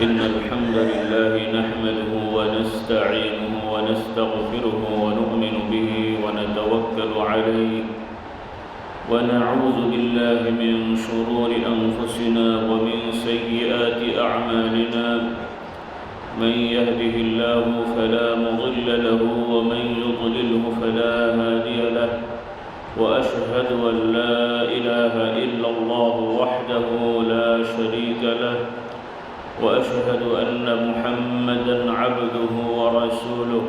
إن الحمد لله نحمده ونستعينه ونستغفره ونؤمن به ونتوكل عليه ونعوذ بالله من شرور أنفسنا ومن سيئات أعمالنا من يهده الله فلا مضل له ومن يضلله فلا هادي له وأشهد أن لا إله إلا الله وحده لا شريك له وأشهد أن محمدًا عبده ورسوله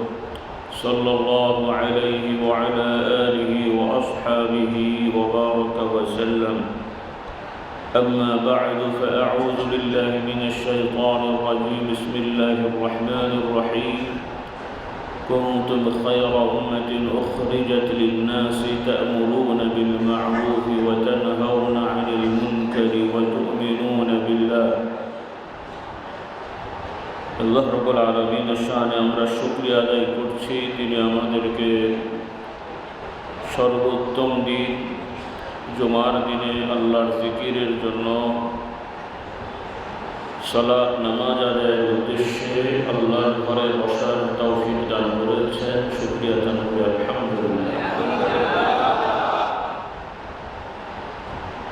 صلى الله عليه وعلى آله وأصحابه وبارك وسلم أما بعد فأعوذ بالله من الشيطان الرجيم بسم الله الرحمن الرحيم كنتم خير أمة أخرجت للناس تأمرون بالمعروف وتنهون عن المنكر وتؤمنون بالله আল্লাহ রাব্বুল আলামিনের শানে আমরা শুকরিয়া আদায় করছি। তিনি আমাদেরকে সর্বোত্তম দিন জুমার দিনে আল্লাহর জিকিরের জন্য সালাত নামাজ আদায়ের উদ্দেশ্যে আল্লাহর ঘরে বসার তৌফিক দান করেছেন। শুকরিয়া জানাই আলহামদুলিল্লাহ।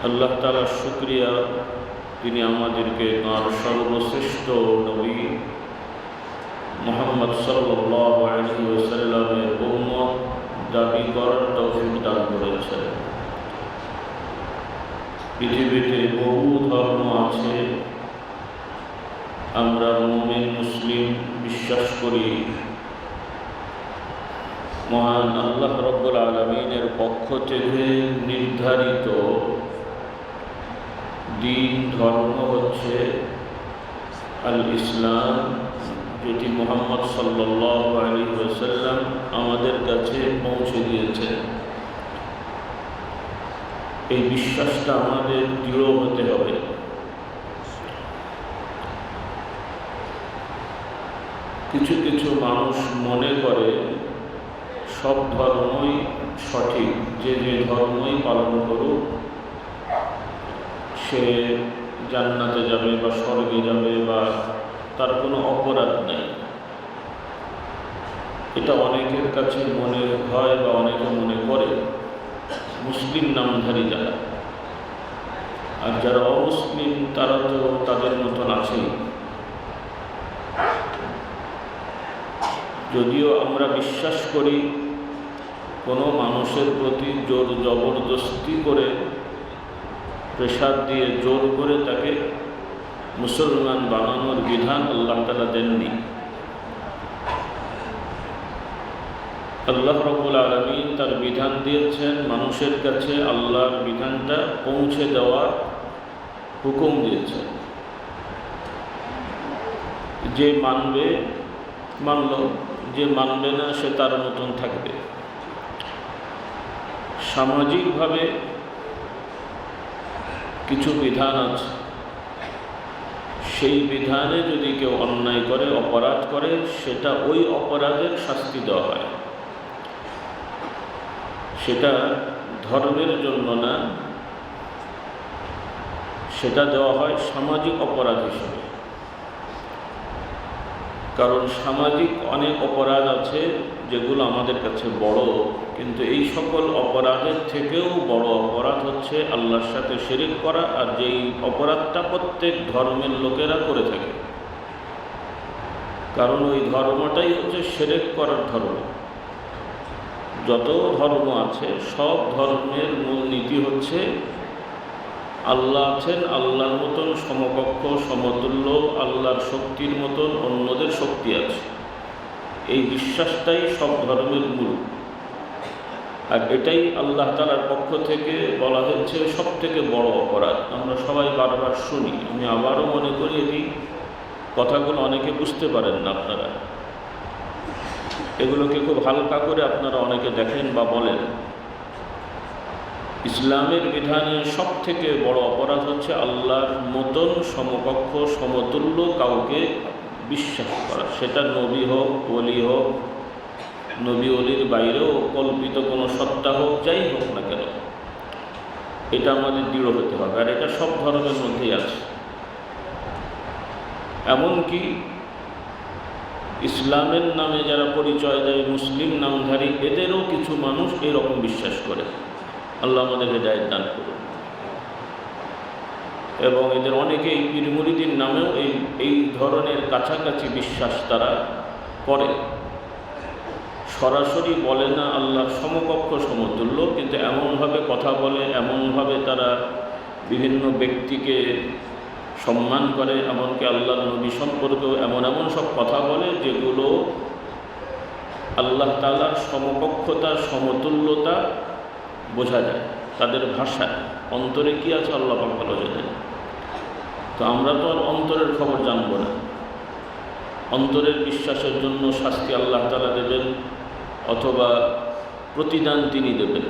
আল্লাহ তাআলার শুকরিয়া, তিনি আমাদেরকে তাঁর সর্বশ্রেষ্ঠ নবী মুহাম্মদ সাল্লাল্লাহু আলাইহি ওয়াসাল্লামের উম্মত দাবি করার তৌফিক দান করেছেন। পৃথিবীতে বহু ধর্ম আছে, আমরা মুমিন মুসলিম বিশ্বাস করি মহান আল্লাহ রাব্বুল আলামিনের পক্ষ থেকে নির্ধারিত দিন ধর্ম হচ্ছে আল ইসলাম, যেটি মুহাম্মদ সাল্লাল্লাহু আলাইহি ওয়াসাল্লাম আমাদের কাছে পৌঁছে দিয়েছেন। এই বিশ্বাসটা আমাদের দৃঢ় হতে হবে। কিছু কিছু মানুষ মনে করে সব ধর্মই সঠিক, যে যে ধর্মই পালন করুক সে জান্নাতে যাবে বা স্বর্গে যাবে বা তার কোনো অপরাধ নেই। এটা অনেকের কাছে মনে হয় বা অনেকে মনে করে মুসলিম নামধারী যারা, আর যারা অমুসলিম তারা তো তাদের মতন আছেই। যদিও আমরা বিশ্বাস করি কোনো মানুষের প্রতি জোর জবরদস্তি করে, প্রেসার দিয়ে জোর করে তাকে মুসলমান বানানোর বিধান আল্লাহ তাআলা দেননি। আল্লাহ রাব্বুল আলামিন তার বিধান দিয়েছেন, মানুষের কাছে আল্লাহর বিধানটা পৌঁছে দেওয়ার হুকুম দিয়েছেন। যে মানবে মানল, যে মানবে না সে তার মতন থাকবে। সামাজিকভাবে কিছু বিধান আছে, সেই বিধানে যদি কেউ অন্যায় করে, অপরাধ করে, সেটা ওই অপরাধের শাস্তি দেওয়া হয়। সেটা ধর্মের জন্য না, সেটা দেওয়া হয় সামাজিক অপরাধ হিসেবে। কারণ সামাজিক অনেক অপরাধ আছে যেগুলো আমাদের কাছে বড়, কিন্তু এই সকল অপরাধের থেকেও বড় অপরাধ হচ্ছে আল্লাহর সাথে শিরক করা, আর যেই অপরাধটা প্রত্যেক ধর্মের লোকেরা করে থাকে। কারণ ওই ধর্মটাই হচ্ছে শিরক করার ধর্ম। যত ধর্ম আছে সব ধর্মের মূল নীতি হচ্ছে আল্লাহ আছেন, আল্লাহর মতন সমকক্ষ সমতুল্য, আল্লাহর শক্তির মতন অন্যদের শক্তি আছে। এই বিশ্বাসটাই সব ধর্মের মূল, আর এটাই আল্লাহ তাআলার পক্ষ থেকে বলা হয়েছে সব থেকে বড় অপরাধ। আমরা সবাই বারবার শুনি, আমি আবারও মনে করি এই কথাগুলো অনেকে বুঝতে পারেন না। আপনারা এগুলোকে খুব হালকা করে আপনারা অনেকে দেখেন বা বলেন। ইসলামের বিধানে সব থেকে বড় অপরাধ হচ্ছে আল্লাহর মতন সমকক্ষ সমতুল্য কাউকে বিশ্বাস করা, সেটা নবী হোক, ওলি হোক, নবী ওলির বাইরেও কল্পিত কোনো সত্তা হোক, যাই হোক না কেন, এটা আমাদের দৃঢ় হতে হবে। আর এটা সব ধর্মের মধ্যেই আছে। এমনকি ইসলামের নামে যারা পরিচয় দেয় মুসলিম নামধারী, এদেরও কিছু মানুষ এরকম বিশ্বাস করে। আল্লাহ আমাদের হেদায়েত দান করুন। এবং এদের অনেকেই পীর মুরিদির নামেও এই ধরনের কাছাকাছি বিশ্বাস তারা করে। সরাসরি বলে না আল্লাহর সমকক্ষ সমতুল্য, কিন্তু এমনভাবে কথা বলে, এমনভাবে তারা বিভিন্ন ব্যক্তিকে সম্মান করে, এমনকি আল্লাহর নবী সম্পর্কেও এমন এমন সব কথা বলে যেগুলো আল্লাহ তাআলার সমকক্ষতা, সমতুল্যতা বোঝা যায় তাদের ভাষায়। অন্তরে কি আছে আল্লাহ পাক ভালো জানেন। তো আমরা তো আর অন্তরের খবর জানবো না। অন্তরের বিশ্বাসের জন্য শাস্তি আল্লাহ তাআলা দেবেন অথবা প্রতিদান তিনি দেবেন,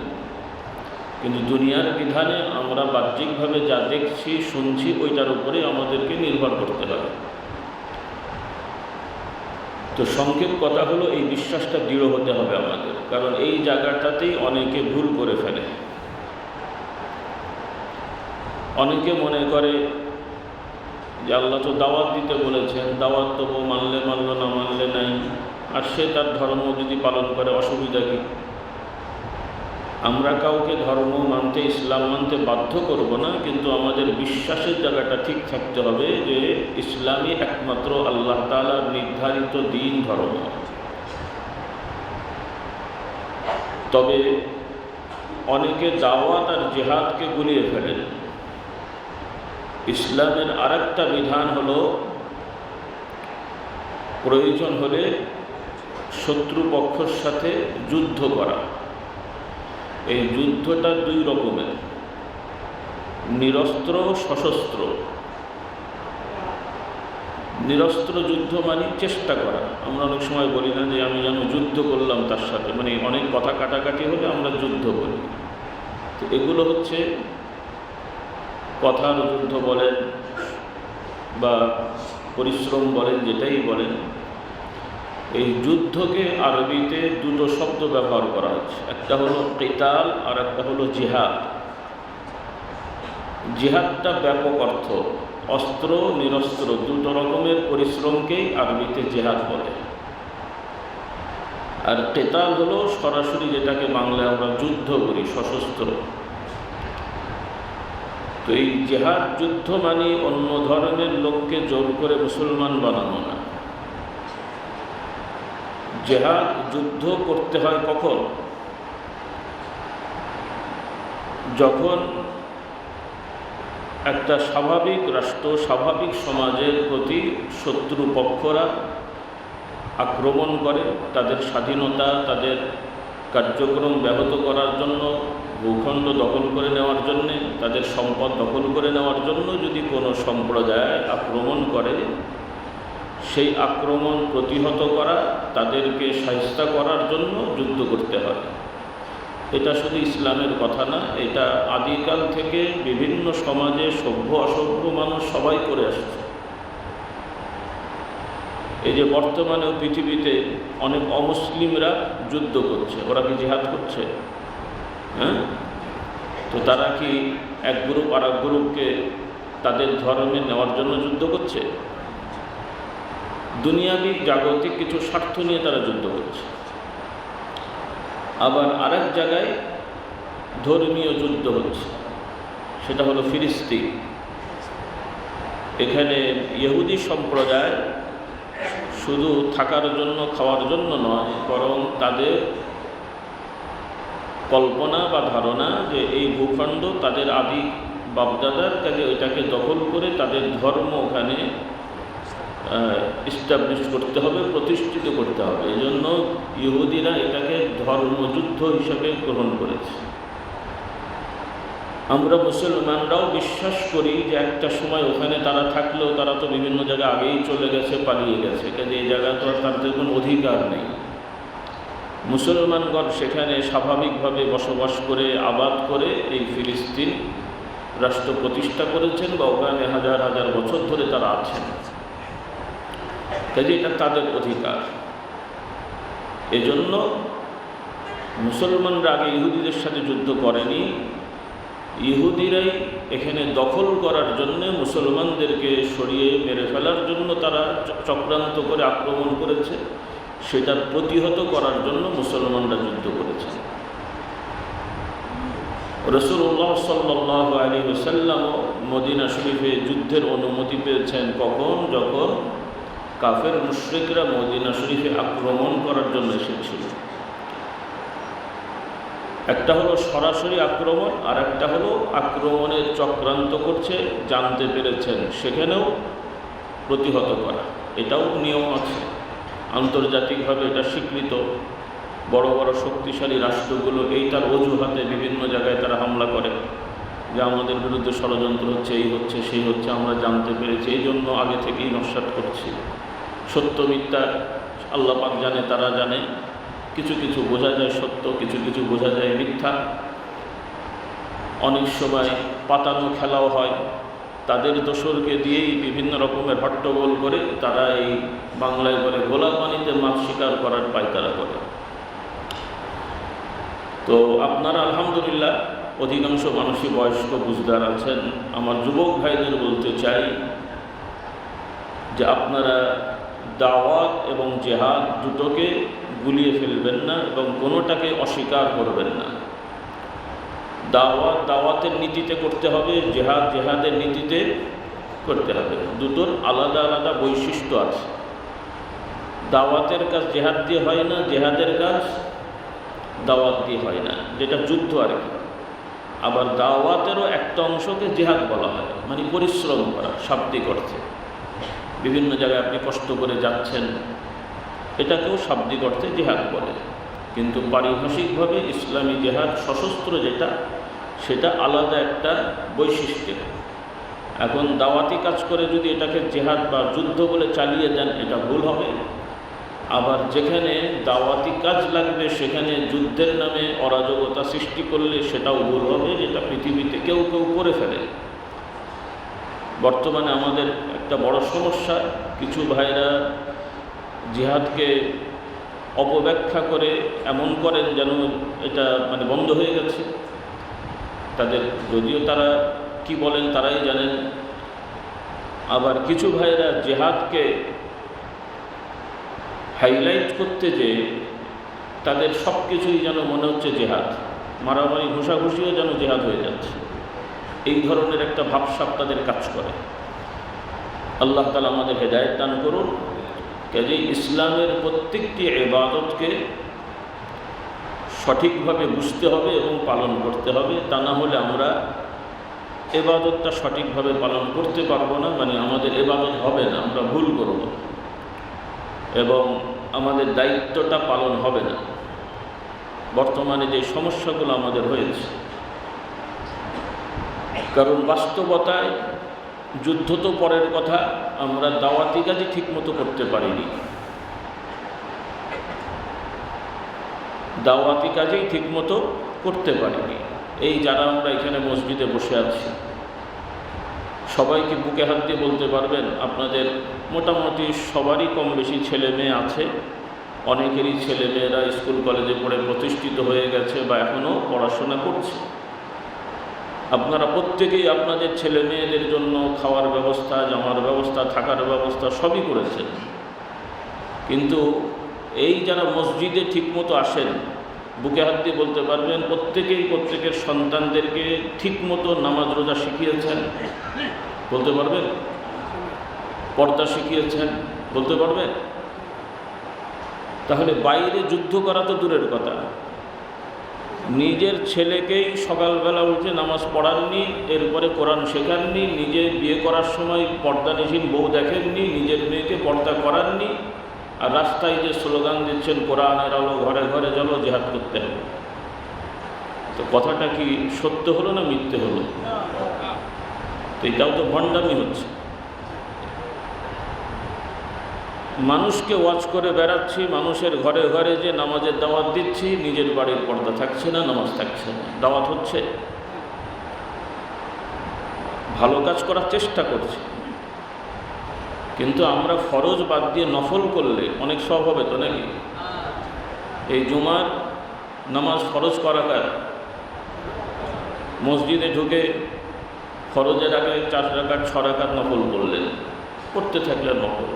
কিন্তু দুনিয়ার বিধানে আমরা বাহ্যিকভাবে যা দেখছি শুনছি ওইটার উপরে আমাদেরকে নির্ভর করতে হবে। তো সংক্ষেপ কথা হলো, এই বিশ্বাসটা দৃঢ় হতে হবে আমাদের, কারণ এই জায়গাটাতেই অনেকে ভুল করে ফেলে। অনেকে মনে করে যে আল্লাহ তো দাওয়াত দিতে বলেছেন, দাওয়াত তো মানলে মানলো, না মানলে নাই, আর সে তার ধর্ম যদি পালন করে অসুবিধা কী? আমরা কাউকে ধর্ম মানতে, ইসলাম মানতে বাধ্য করব না, কিন্তু আমাদের বিশ্বাসের জায়গাটা ঠিক থাকতে হবে যে ইসলামই একমাত্র আল্লাহ তাআলার নির্ধারিত দিন, ধর্ম। তবে অনেকে দাওয়াত আর জিহাদকে গুলিয়ে ফেলেন। ইসলামের আরেকটা বিধান হলো প্রয়োজন হলে শত্রুপক্ষের সাথে যুদ্ধ করা। এই যুদ্ধটা দুই রকমের, নিরস্ত্র, সশস্ত্র। নিরস্ত্র যুদ্ধ মানে চেষ্টা করা। আমরা অনেক সময় বলি না যে আমি যেন যুদ্ধ করলাম তার সাথে, মানে অনেক কথা কাটাকাটি হলে আমরা যুদ্ধ করি। তো এগুলো হচ্ছে কথার যুদ্ধ বলেন বা পরিশ্রম বলেন, যেটাই বলেন। এই যুদ্ধকে আরবিতে দুটো শব্দ ব্যবহার করা হচ্ছে, একটা হলো কিতাল আর একটা হলো জিহাদ। জিহাদটা ব্যাপক অর্থ, অস্ত্র নিরস্ত্র দুটো রকমের পরিশ্রমকেই আরবিতে জিহাদ বলে। আর কিতাল হলো সরাসরি যেটাকে বাংলায় আমরা যুদ্ধ করি, সশস্ত্র। তো এই জিহাদ যুদ্ধ মানে অন্য ধরনের লোককে জোর করে মুসলমান বানানো না। জিহাদ যুদ্ধ করতে হয় কখন? যখন একটা স্বাভাবিক রাষ্ট্র, স্বাভাবিক সমাজের প্রতি শত্রুপক্ষরা আক্রমণ করে, তাদের স্বাধীনতা, তাদের কার্যক্রম ব্যাহত করার জন্য, ভূখণ্ড দখল করে নেওয়ার জন্যে, তাদের সম্পদ দখল করে নেওয়ার জন্য যদি কোনো সম্প্রদায় আক্রমণ করে, সেই আক্রমণ প্রতিহত করা, তাদেরকে শায়েস্তা করার জন্য যুদ্ধ করতে হয়। এটা শুধু ইসলামের কথা না, এটা আদিকাল থেকে বিভিন্ন সমাজে সভ্য অসভ্য মানুষ সবাই করে আসছে। এই যে বর্তমানেও পৃথিবীতে অনেক অমুসলিমরা যুদ্ধ করছে, ওরা কি জিহাদ করছে? হ্যাঁ, তো তারা কি এক গ্রুপ আর এক গ্রুপকে তাদের ধর্মে নেওয়ার জন্য যুদ্ধ করছে? দুনিয়াবি জাগতিক কিছু স্বার্থ নিয়ে তারা যুদ্ধ করছে। আবার আরেক জায়গায় ধর্মীয় যুদ্ধ হচ্ছে, সেটা হলো ফিলিস্তিন। এখানে ইহুদি সম্প্রদায় শুধু থাকার জন্য, খাওয়ার জন্য নয়, বরং তাদের কল্পনা বা ধারণা যে এই ভূখণ্ড তাদের আদি বাপদাদার কাছে, ওইটাকে দখল করে তাদের ধর্ম ওখানে এস্টাবলিশ করতে হবে, প্রতিষ্ঠিত করতে হবে। এই জন্য ইহুদিরা এটাকে ধর্মযুদ্ধ হিসাবে গ্রহণ করেছে। আমরা মুসলমানরাও বিশ্বাস করি যে একটা সময় ওখানে তারা থাকলেও তারা তো বিভিন্ন জায়গায় আগেই চলে গেছে, পালিয়ে গেছে, কাজে এই জায়গা তো আর তাদের কোনো অধিকার নেই। মুসলমানগণ সেখানে স্বাভাবিকভাবে বসবাস করে, আবাদ করে এই ফিলিস্তিন রাষ্ট্র প্রতিষ্ঠা করেছেন, বা ওখানে হাজার হাজার বছর ধরে তারা আছেন। কাজে এটা তাদের অধিকার। এজন্য মুসলমানরা আগে ইহুদিদের সাথে যুদ্ধ করেনি, ইহুদিরাই এখানে দখল করার জন্য, মুসলমানদেরকে সরিয়ে মেরে ফেলার জন্য তারা চক্রান্ত করে আক্রমণ করেছে। সেটা প্রতিহত করার জন্য মুসলমানরা যুদ্ধ করেছে। রাসূলুল্লাহ সাল্লাল্লাহু আলাইহি ওয়াসাল্লাম মদিনা শরীফে যুদ্ধের অনুমতি পেয়েছেন কখন? যখন কাফের মুশরিকরা মদিনা শরীফে আক্রমণ করার জন্য এসেছিল। একটা হলো সরাসরি আক্রমণ, আর একটা হলো আক্রমণের চক্রান্ত করছে, জানতে পেরেছেন, সেখানেও প্রতিহত করা। এটাও নিয়ম আছে, আন্তর্জাতিকভাবে এটা স্বীকৃত। বড় বড় শক্তিশালী রাষ্ট্রগুলো এইটার অজুহাতে বিভিন্ন জায়গায় তারা হামলা করে, যে আমাদের বিরুদ্ধে ষড়যন্ত্র হচ্ছে, এই হচ্ছে, সেই হচ্ছে, আমরা জানতে পেরেছি, এই জন্য আগে থেকেই নস্যাৎ করছি। সত্য মিথ্যা আল্লাহ পাক জানে, তারা জানে। কিছু কিছু বোঝা যায় সত্য, কিছু কিছু বোঝা যায় মিথ্যা। অনেক সময় পাতানো খেলাও হয়, তাদের দোসরকে দিয়েই বিভিন্ন রকমের হট্টগোল করে তারা এই বাংলায় বলে গোলা পানিতে মাছ শিকার করার পায়তারা করে। তো আপনারা আলহামদুলিল্লাহ অধিকাংশ মানুষই বয়স্ক বুঝদার আছেন। আমার যুবক ভাইদের বলতে চাই যে আপনারা দাওয়াত এবং জেহাদ দুটোকে গুলিয়ে ফেলবেন না এবং কোনোটাকে অস্বীকার করবেন না। দাওয়াত দাওয়াতের নীতিতে করতে হবে, জেহাদ জেহাদের নীতিতে করতে হবে। দুটোর আলাদা আলাদা বৈশিষ্ট্য আছে। দাওয়াতের কাজ জেহাদ দিয়ে হয় না, জেহাদের কাজ দাওয়াত দিয়ে হয় না, যেটা যুদ্ধ আর কি। আবার দাওয়াতেরও একটা অংশকে জেহাদ বলা হয়, মানে পরিশ্রম করা, শাব্দিক অর্থে। বিভিন্ন জায়গায় আপনি কষ্ট করে যাচ্ছেন, এটাকেও শাব্দিক অর্থে জেহাদ বলে। কিন্তু পারিভাষিকভাবে ইসলামী জেহাদ সশস্ত্র যেটা, সেটা আলাদা একটা বৈশিষ্ট্য। এখন দাওয়াতি কাজ করে যদি এটাকে জেহাদ বা যুদ্ধ বলে চালিয়ে দেন, এটা ভুল হবে। আবার যেখানে দাওয়াতি কাজ লাগবে সেখানে যুদ্ধের নামে অরাজকতা সৃষ্টি করলে সেটাও ভুল হবে, যেটা পৃথিবীতে কেউ কেউ করে ফেলে। বর্তমানে আমাদের একটা বড় সমস্যা, কিছু ভাইরা জিহাদকে অপব্যাখ্যা করে এমন করেন যেন এটা মানে বন্ধ হয়ে গেছে। তাদের যদিও তারা কি বলেন তারাই জানেন। আবার কিছু ভাইরা জিহাদকে হাইলাইট করতে যে তাদের সব কিছুই যেন মনে হচ্ছে জেহাদ, মারামারি ঘুষাঘুষিও যেন জেহাদ হয়ে যাচ্ছে। এই ধরনের একটা ভাবসাব তাদের কাজ করে। আল্লাহ তাআলা আমাদের হেদায়েত দান করুন। কাজেই ইসলামের প্রত্যেকটি ইবাদতকে সঠিকভাবে বুঝতে হবে এবং পালন করতে হবে। তা না হলে আমরা ইবাদতটা সঠিকভাবে পালন করতে পারবো না, মানে আমাদের ইবাদত হবে না, আমরা ভুল করব এবং আমাদের দায়িত্বটা পালন হবে না। বর্তমানে যে সমস্যাগুলো আমাদের হয়েছে, কারণ বাস্তবতায় যুদ্ধ তো পরের কথা, আমরা দাওয়াতি কাজই ঠিকমতো করতে পারিনি। দাওয়াতি কাজেই ঠিকমতো করতে পারিনি। এই যারা আমরা এখানে মসজিদে বসে আছি, সবাইকে বুকে হাত দিয়ে বলতে পারবেন আপনাদের মোটামুটি সবারই কম বেশি ছেলে মেয়ে আছে। অনেকেরই ছেলে মেয়েরা স্কুল কলেজে পড়ে প্রতিষ্ঠিত হয়ে গেছে বা এখনও পড়াশোনা করছে। আপনারা প্রত্যেকেই আপনাদের ছেলে মেয়েদের জন্য খাওয়ার ব্যবস্থা, জামার ব্যবস্থা, থাকার ব্যবস্থা সবই করেছেন। কিন্তু এই যারা মসজিদে ঠিকমতো আসেন, বুকে হাত দিয়ে বলতে পারবেন প্রত্যেকেই প্রত্যেকের সন্তানদেরকে ঠিকমতো নামাজ রোজা শিখিয়েছেন? বলতে পারবেন? পর্দা শিখিয়েছেন? বলতে পারবেন? তাহলে বাইরে যুদ্ধ করা তো দূরের কথা, নিজের ছেলেকেই সকালবেলা উঠে নামাজ পড়াননি, এরপরে কোরআন শেখাননি, নিজে বিয়ে করার সময় পর্দানিহীন বউ দেখেননি, নিজের মেয়েকে পর্দা করাননি, আর রাস্তায় যে স্লোগান দিচ্ছেন কোরআনের আলো ঘরে ঘরে চলো, জিহাদ করতে হবে। তো কথাটা কি সত্য হলো না মিথ্যে হলো? তো এটাও তো ভণ্ডামি হচ্ছে। মানুষকে ওয়াজ করে বেড়াচ্ছি, মানুষের ঘরে ঘরে যে নামাজের দাওয়াত দিচ্ছি, নিজের বাড়ির পর্দা থাকছে না, নামাজ থাকছে না, দাওয়াত হচ্ছে। ভালো কাজ করার চেষ্টা করছি, কিন্তু আমরা ফরজ বাদ দিয়ে নফল করলে অনেক সওয়াব হবে তো নাকি? এই জুমার নামাজ ফরজ করা কার? মসজিদে ঢুকে ফরজের আগে 4 রাকাত 6 রাকাত নফল পড়লেন, পড়তে থাকলেন নফল।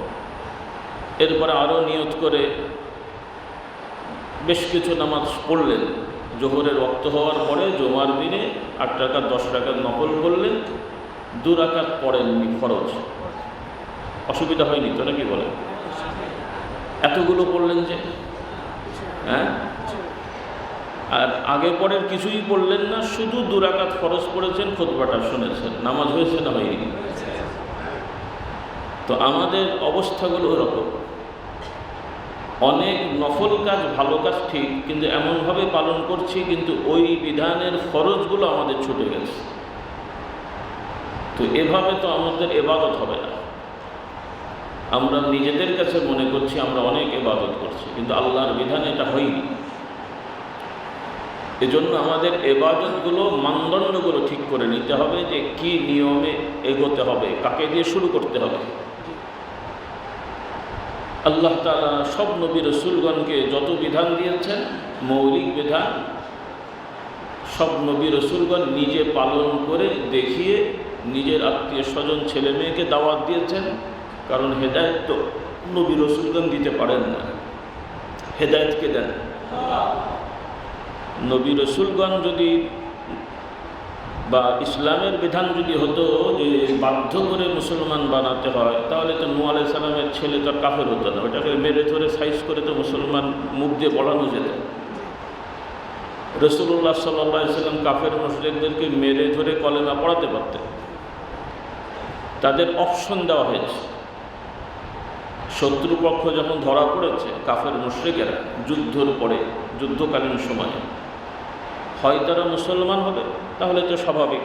এরপরে আরও নিয়ত করে বেশ কিছু নামাজ পড়লেন। জোহরের ওয়াক্ত হওয়ার পরে জুমার দিনে 8 রাকাত 10 রাকাত নফল পড়লেন, 2 রাকাত পড়েননি ফরজ। অসুবিধা হয়নি তো নাকি বলেন? এতগুলো পড়লেন যে, হ্যাঁ? আর আগে পরের কিছুই পড়লেন না, শুধু 2 রাকাত ফরজ পড়েছেন, খুতবাটা শুনেছেন। নামাজ হয়েছে না হয়নি? তো আমাদের অবস্থাগুলো ওরকম। অনেক নফল কাজ, ভালো কাজ ঠিক, কিন্তু এমনভাবে পালন করছি কিন্তু ওই বিধানের ফরজগুলো আমাদের ছুটে গেছে। তো এভাবে তো আমাদের ইবাদত হবে না। আমরা নিজেদের কাছে মনে করছি আমরা অনেক ইবাদত করছি, কিন্তু আল্লাহর বিধানে এটা হয়নি। এজন্য আমাদের ইবাদতগুলো, মানদণ্ডগুলো ঠিক করে নিতে হবে যে কি নিয়মে এগোতে হবে, কাকে দিয়ে শুরু করতে হবে। আল্লাহ তাআলা সব নবী রাসূলগণকে যত বিধান দিয়েছেন, মৌলিক বিধান, সব নবী রাসূলগণ নিজে পালন করে দেখিয়ে নিজের আত্মীয় স্বজন ছেলে মেয়েকে দাওয়াত দিয়েছেন। কারণ হেদায়েত তো নবী রাসূলগণ দিতে পারেন না, হেদায়েতকে দেন নবী রাসূলগণ। যদি বা ইসলামের বিধান যদি হতো যে বাধ্য করে মুসলমান বানাতে হয়, তাহলে তো নূহ আলাইহিস সালামের ছেলে তো কাফের হতো না, ওটাকে মেরে ধরে সাইজ করে তো মুসলমান মুখ দিয়ে পড়ানো যেত। রাসূলুল্লাহ সাল্লাল্লাহু আলাইহি ওয়াসাল্লাম কাফের মুশরিকদেরকে মেরে ধরে কলেমা পড়াতে পারতেন। তাদের অপশন দেওয়া হয়েছে। শত্রুপক্ষ যখন ধরা পড়েছে, কাফের মুশরিকেরা যুদ্ধের পরে, যুদ্ধকালীন সময়ে, হয় তারা মুসলমান হবে, তাহলে তো স্বাভাবিক।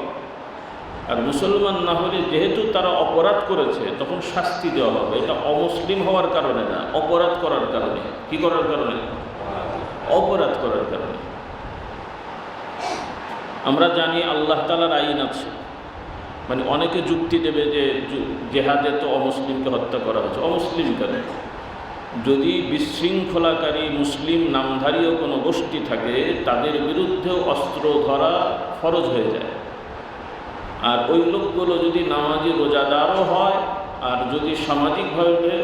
আর মুসলমান না হলে যেহেতু তারা অপরাধ করেছে, তখন শাস্তি দেওয়া হবে। এটা অমুসলিম হওয়ার কারণে না, অপরাধ করার কারণে। কি করার কারণে? অপরাধ করার কারণে। আমরা জানি আল্লাহ তাআলার আইন আছে। মানে অনেকে যুক্তি দেবে যে জেহাদে তো অমুসলিমকে হত্যা করা হয়েছে। অমুসলিম কেন? যদি বিশৃঙ্খলাকারী মুসলিম নামধারীয় কোনো গোষ্ঠী থাকে, তাদের বিরুদ্ধেও অস্ত্র ধরা ফরজ হয়ে যায়। আর ওই লোকগুলো যদি নামাজি রোজাদারও হয়, আর যদি সামাজিকভাবে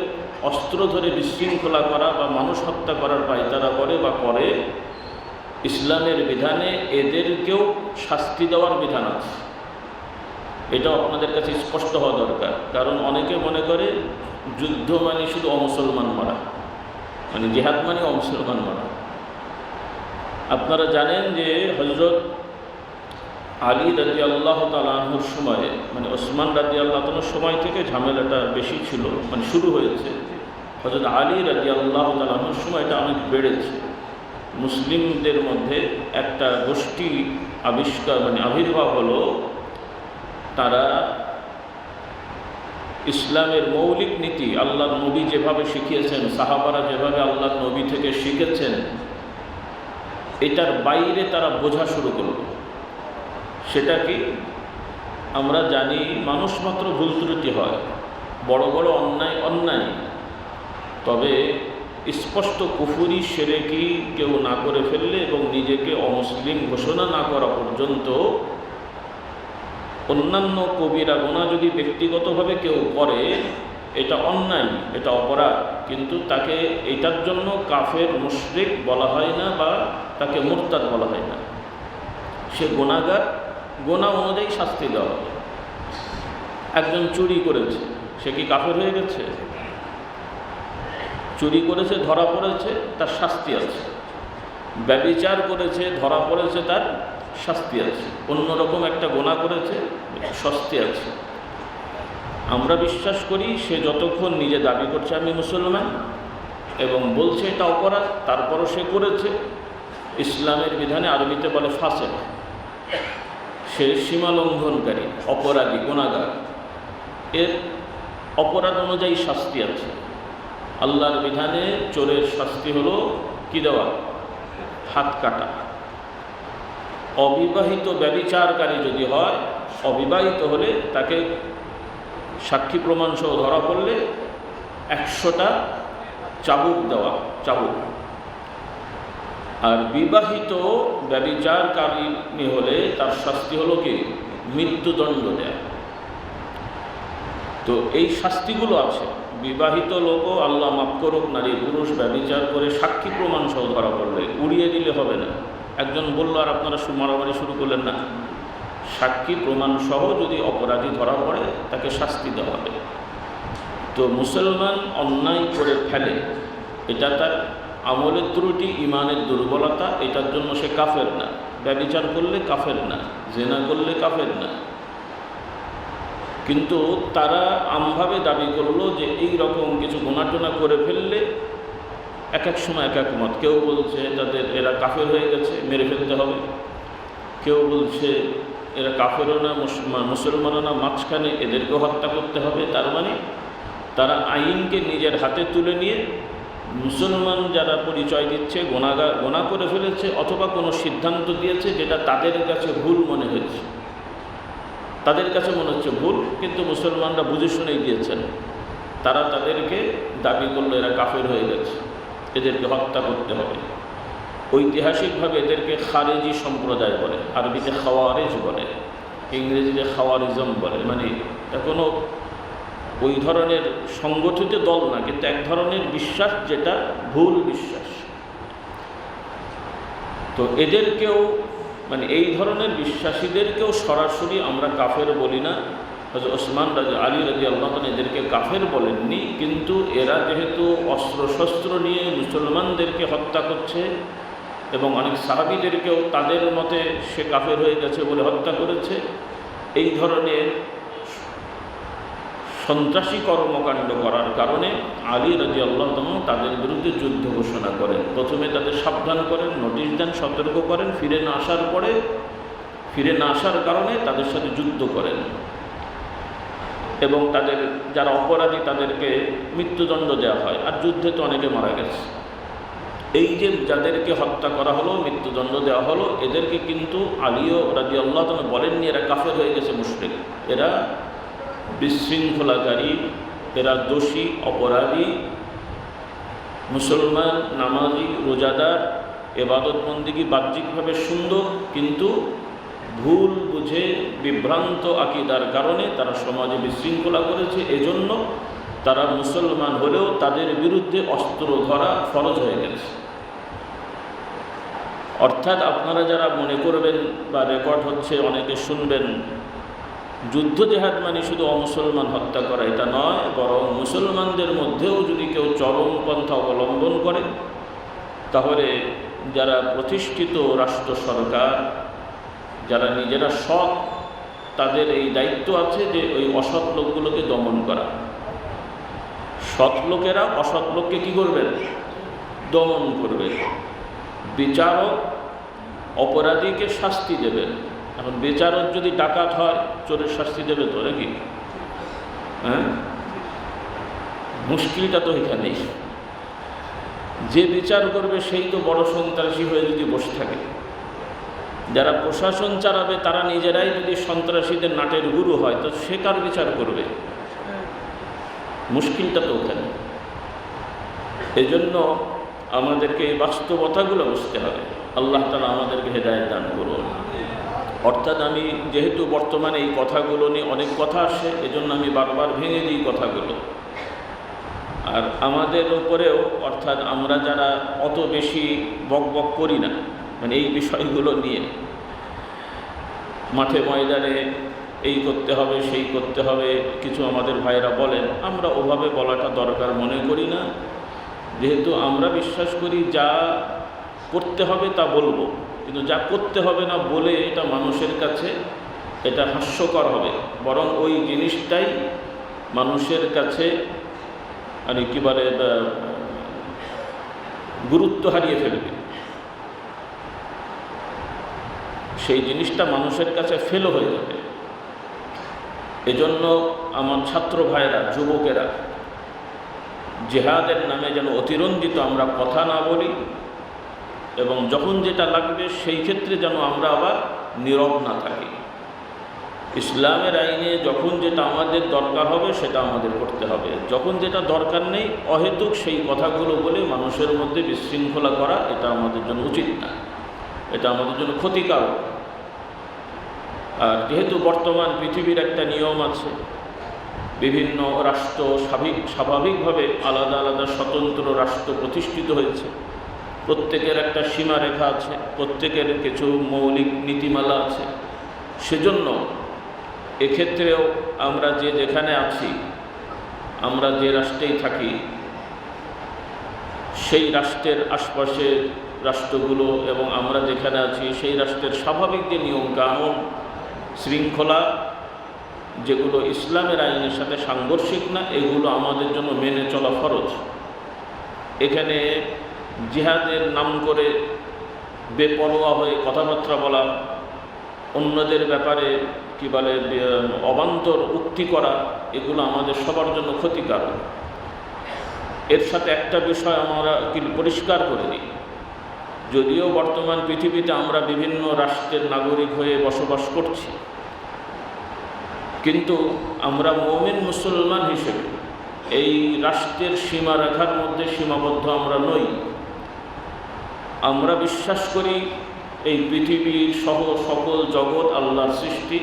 অস্ত্র ধরে বিশৃঙ্খলা করা বা মানুষ হত্যা করার পায়তারা করে বা করে, ইসলামের বিধানে এদেরকেও শাস্তি দেওয়ার বিধান আছে। এটাও আপনাদের কাছে স্পষ্ট হওয়া দরকার। কারণ অনেকে মনে করে যুদ্ধ মানে শুধু অমুসলমান মারা, মানে জিহাদ মানে অমুসলমান মারা। আপনারা জানেন যে হযরত আলী রাদিয়াল্লাহু তাআলা আনহুর সময়ে, মানে ওসমান রাদিয়াল্লাহু তাআলার সময় থেকে ঝামেলাটা বেশি ছিল, মানে শুরু হয়েছে। হযরত আলী রাদিয়াল্লাহু তাআলা আনহুর সময় এটা অনেক বেড়েছে। মুসলিমদের মধ্যে একটা গোষ্ঠী আবির্ভাব হলো। তারা ইসলামের মৌলিক নীতি, আল্লাহর নবী যেভাবে শিখিয়েছেন, সাহাবারা যেভাবে আল্লাহর নবী থেকে শিখেছেন, এটার বাইরে তারা বোঝা শুরু করল। সেটা কি? আমরা জানি মানুষ মাত্র ভুল ত্রুটি হয়, বড় বড় অন্যায়, তবে স্পষ্ট কুফরি শিরকি কেউ না করে ফেললে এবং নিজেকে অমুসলিম ঘোষণা না করা পর্যন্ত অন্যান্য কবিরা গুনাহ যদি ব্যক্তিগতভাবে কেউ করে, এটা অন্যায়, এটা অপরাধ, কিন্তু তাকে এটার জন্য কাফের মুশরিক বলা হয় না বা তাকে মুরতাদ বলা হয় না। সে গুনাহগার, গুনাহ অনুযায়ী শাস্তি দেওয়া হবে। একজন চুরি করেছে, সে কি কাফের হয়ে গেছে? চুরি করেছে, ধরা পড়েছে, তার শাস্তি আছে। ব্যভিচার করেছে, ধরা পড়েছে, তার শাস্তি আছে। অন্যরকম একটা গুনাহ করেছে, শাস্তি আছে। আমরা বিশ্বাস করি সে যতক্ষণ নিজে দাবি করছে আমি মুসলমান এবং বলছে এটা অপরাধ, তারপরও সে করেছে, ইসলামের বিধানে আরবিতে বলে ফাসেক, সে সীমা লঙ্ঘনকারী, অপরাধী, গুনাহগার। এর অপরাধ অনুযায়ী শাস্তি আছে। আল্লাহর বিধানে চোরের শাস্তি হলো কি দেওয়া? হাত কাটা। অবিবাহিত ব্যভিচারকারী যদি হয়, অবিবাহিত হলে তাকে সাক্ষী প্রমাণ সহ ধরা পড়লে 100টা চাবুক দেওয়া, চাবুক। আর বিবাহিত ব্যভিচারকারী হলে তার শাস্তি হলো কি মৃত্যুদণ্ড দেয়। তো এই শাস্তিগুলো আছে। বিবাহিত লোকও আল্লাহ মাফ করুক, নারী পুরুষ ব্যভিচার করে সাক্ষী প্রমাণ সহ ধরা পড়লে উড়িয়ে দিলে হবে না। একজন বলল আর আপনারা মারামারি শুরু করলেন না, সাক্ষী প্রমাণ সহ যদি অপরাধী ধরা পড়ে তাকে শাস্তি দেওয়া হবে। তো মুসলমান অন্যায় করে ফেলে, এটা তার আমলের ত্রুটি, ইমানের দুর্বলতা, এটার জন্য সে কাফের না। ব্যভিচার করলে কাফের না, জেনা করলে কাফের না। কিন্তু তারা আমভাবে দাবি করলো যে এই রকম কিছু গুনাহটোনা করে ফেললে এক এক সময় এক এক মত। কেউ বলছে এরা কাফের হয়ে গেছে, মেরে ফেলতে হবে। কেউ বলছে এরা কাফেরও না, মুসলমানও না, মাঝখানে এদেরকেও হত্যা করতে হবে। তার মানে তারা আইনকে নিজের হাতে তুলে নিয়ে মুসলমান যারা পরিচয় দিচ্ছে গোনা করে ফেলেছে, অথবা কোনো সিদ্ধান্ত দিয়েছে যেটা তাদের কাছে ভুল মনে হয়েছে, তাদের কাছে মনে হচ্ছে ভুল, কিন্তু মুসলমানরা বুঝে শুনেই দিয়েছেন, তারা তাদেরকে দাবি করলো এরা কাফের হয়ে গেছে, এদেরকে হত্যা করতে হবে। ঐতিহাসিকভাবে এদেরকে খারেজি সম্প্রদায় বলে, আরবিতে খাওয়ারেজ বলে, ইংরেজিতে খাওয়ারিজম বলে। মানে এখনও ওই ধরনের সংগঠিত দল না, কিন্তু এক ধরনের বিশ্বাস যেটা ভুল বিশ্বাস। তো এদেরকেও মানে এই ধরনের বিশ্বাসীদেরকেও সরাসরি আমরা কাফের বলি না। হযরত ওসমান আলী রাদিয়াল্লাহু আনহু এদেরকে কাফের বলেননি, কিন্তু এরা যেহেতু অস্ত্রশস্ত্র নিয়ে মুসলমানদেরকে হত্যা করছে এবং অনেক সাহাবীদেরকেও তাদের মতে সে কাফের হয়ে গেছে বলে হত্যা করেছে, এই ধরনের সন্ত্রাসী কর্মকাণ্ড করার কারণে আলী রাদিয়াল্লাহু আনহু তাদের বিরুদ্ধে যুদ্ধ ঘোষণা করেন। প্রথমে তাদের সাবধান করেন, নোটিশ দেন, সতর্ক করেন, ফিরে না আসার কারণে তাদের সাথে যুদ্ধ করেন এবং তাদের যারা অপরাধী তাদেরকে মৃত্যুদণ্ড দেওয়া হয়। আর যুদ্ধে তো অনেকে মারা গেছে। এই যে যাদেরকে হত্যা করা হলো, মৃত্যুদণ্ড দেওয়া হলো, এদেরকে কিন্তু আলীও রাদিয়াল্লাহু আনহু বলেননি এরা কাফের হয়ে গেছে, মুশরিক। এরা বিশৃঙ্খলাকারী, এরা দোষী, অপরাধী। মুসলমান, নামাজি, রোজাদার, ইবাদত বন্দেগী বাহ্যিকভাবে সুন্দর, কিন্তু ভুল বুঝে বিভ্রান্ত আকীদার কারণে তারা সমাজে বিশৃঙ্খলা করেছে। এজন্য তারা মুসলমান হলেও তাদের বিরুদ্ধে অস্ত্র ধরা ফরজ হয়ে গেছে। অর্থাৎ আপনারা যারা মনে করবেন বা রেকর্ড হচ্ছে অনেকে শুনবেন, যুদ্ধ জেহাদ মানে শুধু অমুসলমান হত্যা করা, এটা নয়, বরং মুসলমানদের মধ্যেও যদি কেউ চরমপন্থা অবলম্বন করে, তাহলে যারা প্রতিষ্ঠিত রাষ্ট্র সরকার, যারা নিজেরা সৎ, তাদের এই দায়িত্ব আছে যে ওই অসৎ লোকগুলোকে দমন করা। সৎ লোকেরা অসৎ লোককে কী করবেন? দমন করবে। বিচারক অপরাধীকে শাস্তি দেবেন। এখন বিচারক যদি ডাকাত হয়, চোরের শাস্তি দেবে তো নাকি? হ্যাঁ, মুশকিলটা তো এখানেই। যে বিচার করবে সেই তো বড় সন্ত্রাসী হয়ে যদি বসে থাকে। যারা প্রশাসন চালাবে তারা নিজেরাই যদি সন্ত্রাসীদের নাটের গুরু হয়, তো সে কার বিচার করবে? মুশকিলটা তো ওখানে। এজন্য আমাদেরকে এই বাস্তবতাগুলো বুঝতে হবে। আল্লাহ তাআলা আমাদেরকে হেদায়েত দান করুন। অর্থাৎ আমি যেহেতু বর্তমানে এই কথাগুলো নিয়ে অনেক কথা আসে, এজন্য আমি বারবার ভেঙে দিই কথাগুলো। আর আমাদের উপরেও, অর্থাৎ আমরা যারা অত বেশি বকবক করি না, মানে এই বিষয়গুলো নিয়ে মাঠে ময়দানে এই করতে হবে, সেই করতে হবে, কিছু আমাদের ভাইরা বলেন, আমরা ওভাবে বলাটা দরকার মনে করি না। যেহেতু আমরা বিশ্বাস করি যা করতে হবে তা বলবো, কিন্তু যা করতে হবে না বলে এটা মানুষের কাছে এটা হাস্যকর হবে, বরং ওই জিনিসটাই মানুষের কাছে মানে কী বলে গুরুত্ব হারিয়ে ফেলবে। সেই জিনিসটা মানুষের কাছে ফেলো হয়ে যাবে। এজন্য আমার ছাত্র ভাইরা, যুবকেরা, জিহাদের নামে যেন অতিরঞ্জিত আমরা কথা না বলি, এবং যখন যেটা লাগবে সেই ক্ষেত্রে যেন আমরা আবার নীরব না থাকি। ইসলামের আইনে যখন যেটা আমাদের দরকার হবে সেটা আমাদের করতে হবে, যখন যেটা দরকার নেই অহেতুক সেই কথাগুলো বলে মানুষের মধ্যে বিশৃঙ্খলা করা এটা আমাদের জন্য উচিত না, এটা আমাদের জন্য ক্ষতিকারক। আর যেহেতু বর্তমান পৃথিবীর একটা নিয়ম আছে, বিভিন্ন রাষ্ট্র স্বাভাবিকভাবে আলাদা আলাদা স্বতন্ত্র রাষ্ট্র প্রতিষ্ঠিত হয়েছে, প্রত্যেকের একটা সীমারেখা আছে, প্রত্যেকের কিছু মৌলিক নীতিমালা আছে। সেজন্য এক্ষেত্রেও আমরা যেখানে আছি, আমরা যে রাষ্ট্রেই থাকি, সেই রাষ্ট্রের আশপাশের রাষ্ট্রগুলো এবং আমরা যেখানে আছি সেই রাষ্ট্রের স্বাভাবিক যে নিয়ম কানুন শৃঙ্খলা, যেগুলো ইসলামের আইনের সাথে সাংঘর্ষিক না, এগুলো আমাদের জন্য মেনে চলা ফরজ। এখানে জিহাদের নাম করে বেপরোয়া হয়ে কথাবার্তা বলা, অন্যদের ব্যাপারে কি বলে অবান্তর উক্তি করা, এগুলো আমাদের সবার জন্য ক্ষতিকারক। এর সাথে একটা বিষয় আমরা পরিষ্কার করে দিই, যদিও বর্তমান পৃথিবীতে আমরা বিভিন্ন রাষ্ট্রের নাগরিক হয়ে বসবাস করছি, কিন্তু আমরা মুমিন মুসলমান হিসেবে এই রাষ্ট্রের সীমারেখার মধ্যে সীমাবদ্ধ আমরা নই। আমরা বিশ্বাস করি এই পৃথিবীর সহ সকল জগৎ আল্লাহর সৃষ্টি।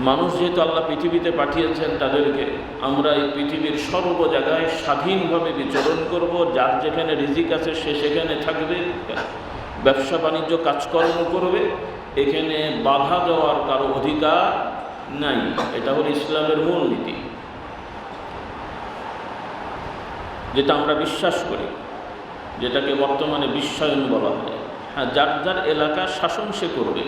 মানুষ যেহেতু আল্লাহ পৃথিবীতে পাঠিয়েছেন, তাদেরকে আমরা এই পৃথিবীর সর্ব জায়গায় স্বাধীনভাবে বিচরণ করব। যার যেখানে রিজিক আছে সে সেখানে থাকবে, ব্যবসা বাণিজ্য কাজকর্ম করবে, এখানে বাধা দেওয়ার কারো অধিকার নাই। এটা হলো ইসলামের মূল নীতি, যেটা আমরা বিশ্বাস করি, যেটাকে বর্তমানে বিশ্বায়ন বলা হয়। হ্যাঁ, যার যার এলাকা শাসন সে করবে,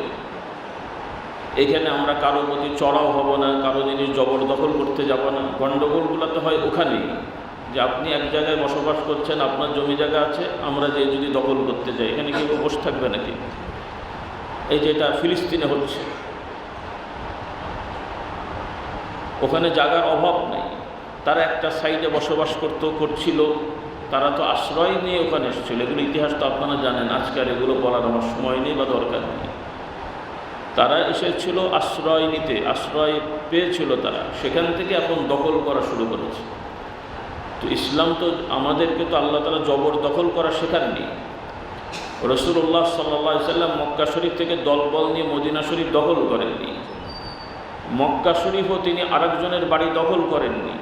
এখানে আমরা কারো প্রতি চড়াও হব না, কারো জিনিস জবরদখল করতে যাব না। গণ্ডগোলগুলো তো হয় ওখানেই, যে আপনি এক জায়গায় বসবাস করছেন, আপনার জমি জায়গা আছে, আমরা যে যদি দখল করতে যাই, এখানে কেউ বসে থাকবে নাকি? এই যে এটা ফিলিস্তিনে হচ্ছে, ওখানে জায়গার অভাব নেই, তারা একটা সাইডে বসবাস করছিল, তারা তো আশ্রয় নিয়ে ওখানে এসেছিল। এগুলো ইতিহাস তো আপনারা জানেন, আজকে আর এগুলো বলার আমার সময় নেই বা দরকার নেই। তারা এসেছিল আশ্রয় নিতে, আশ্রয় পেয়েছিল তারা, সেখান থেকে এখন দখল করা শুরু করেছে। তো ইসলাম তো আমাদেরকে তো আল্লাহ তাআলা জবরদখল করা শেখাননি। রাসূলুল্লাহ সাল্লাল্লাহু আলাইহি সাল্লাম মক্কা শরীফ থেকে দলবল নিয়ে মদিনা শরীফ দখল করেননি। মক্কা শরীফও তিনি আরেকজনের বাড়ি দখল করেননি,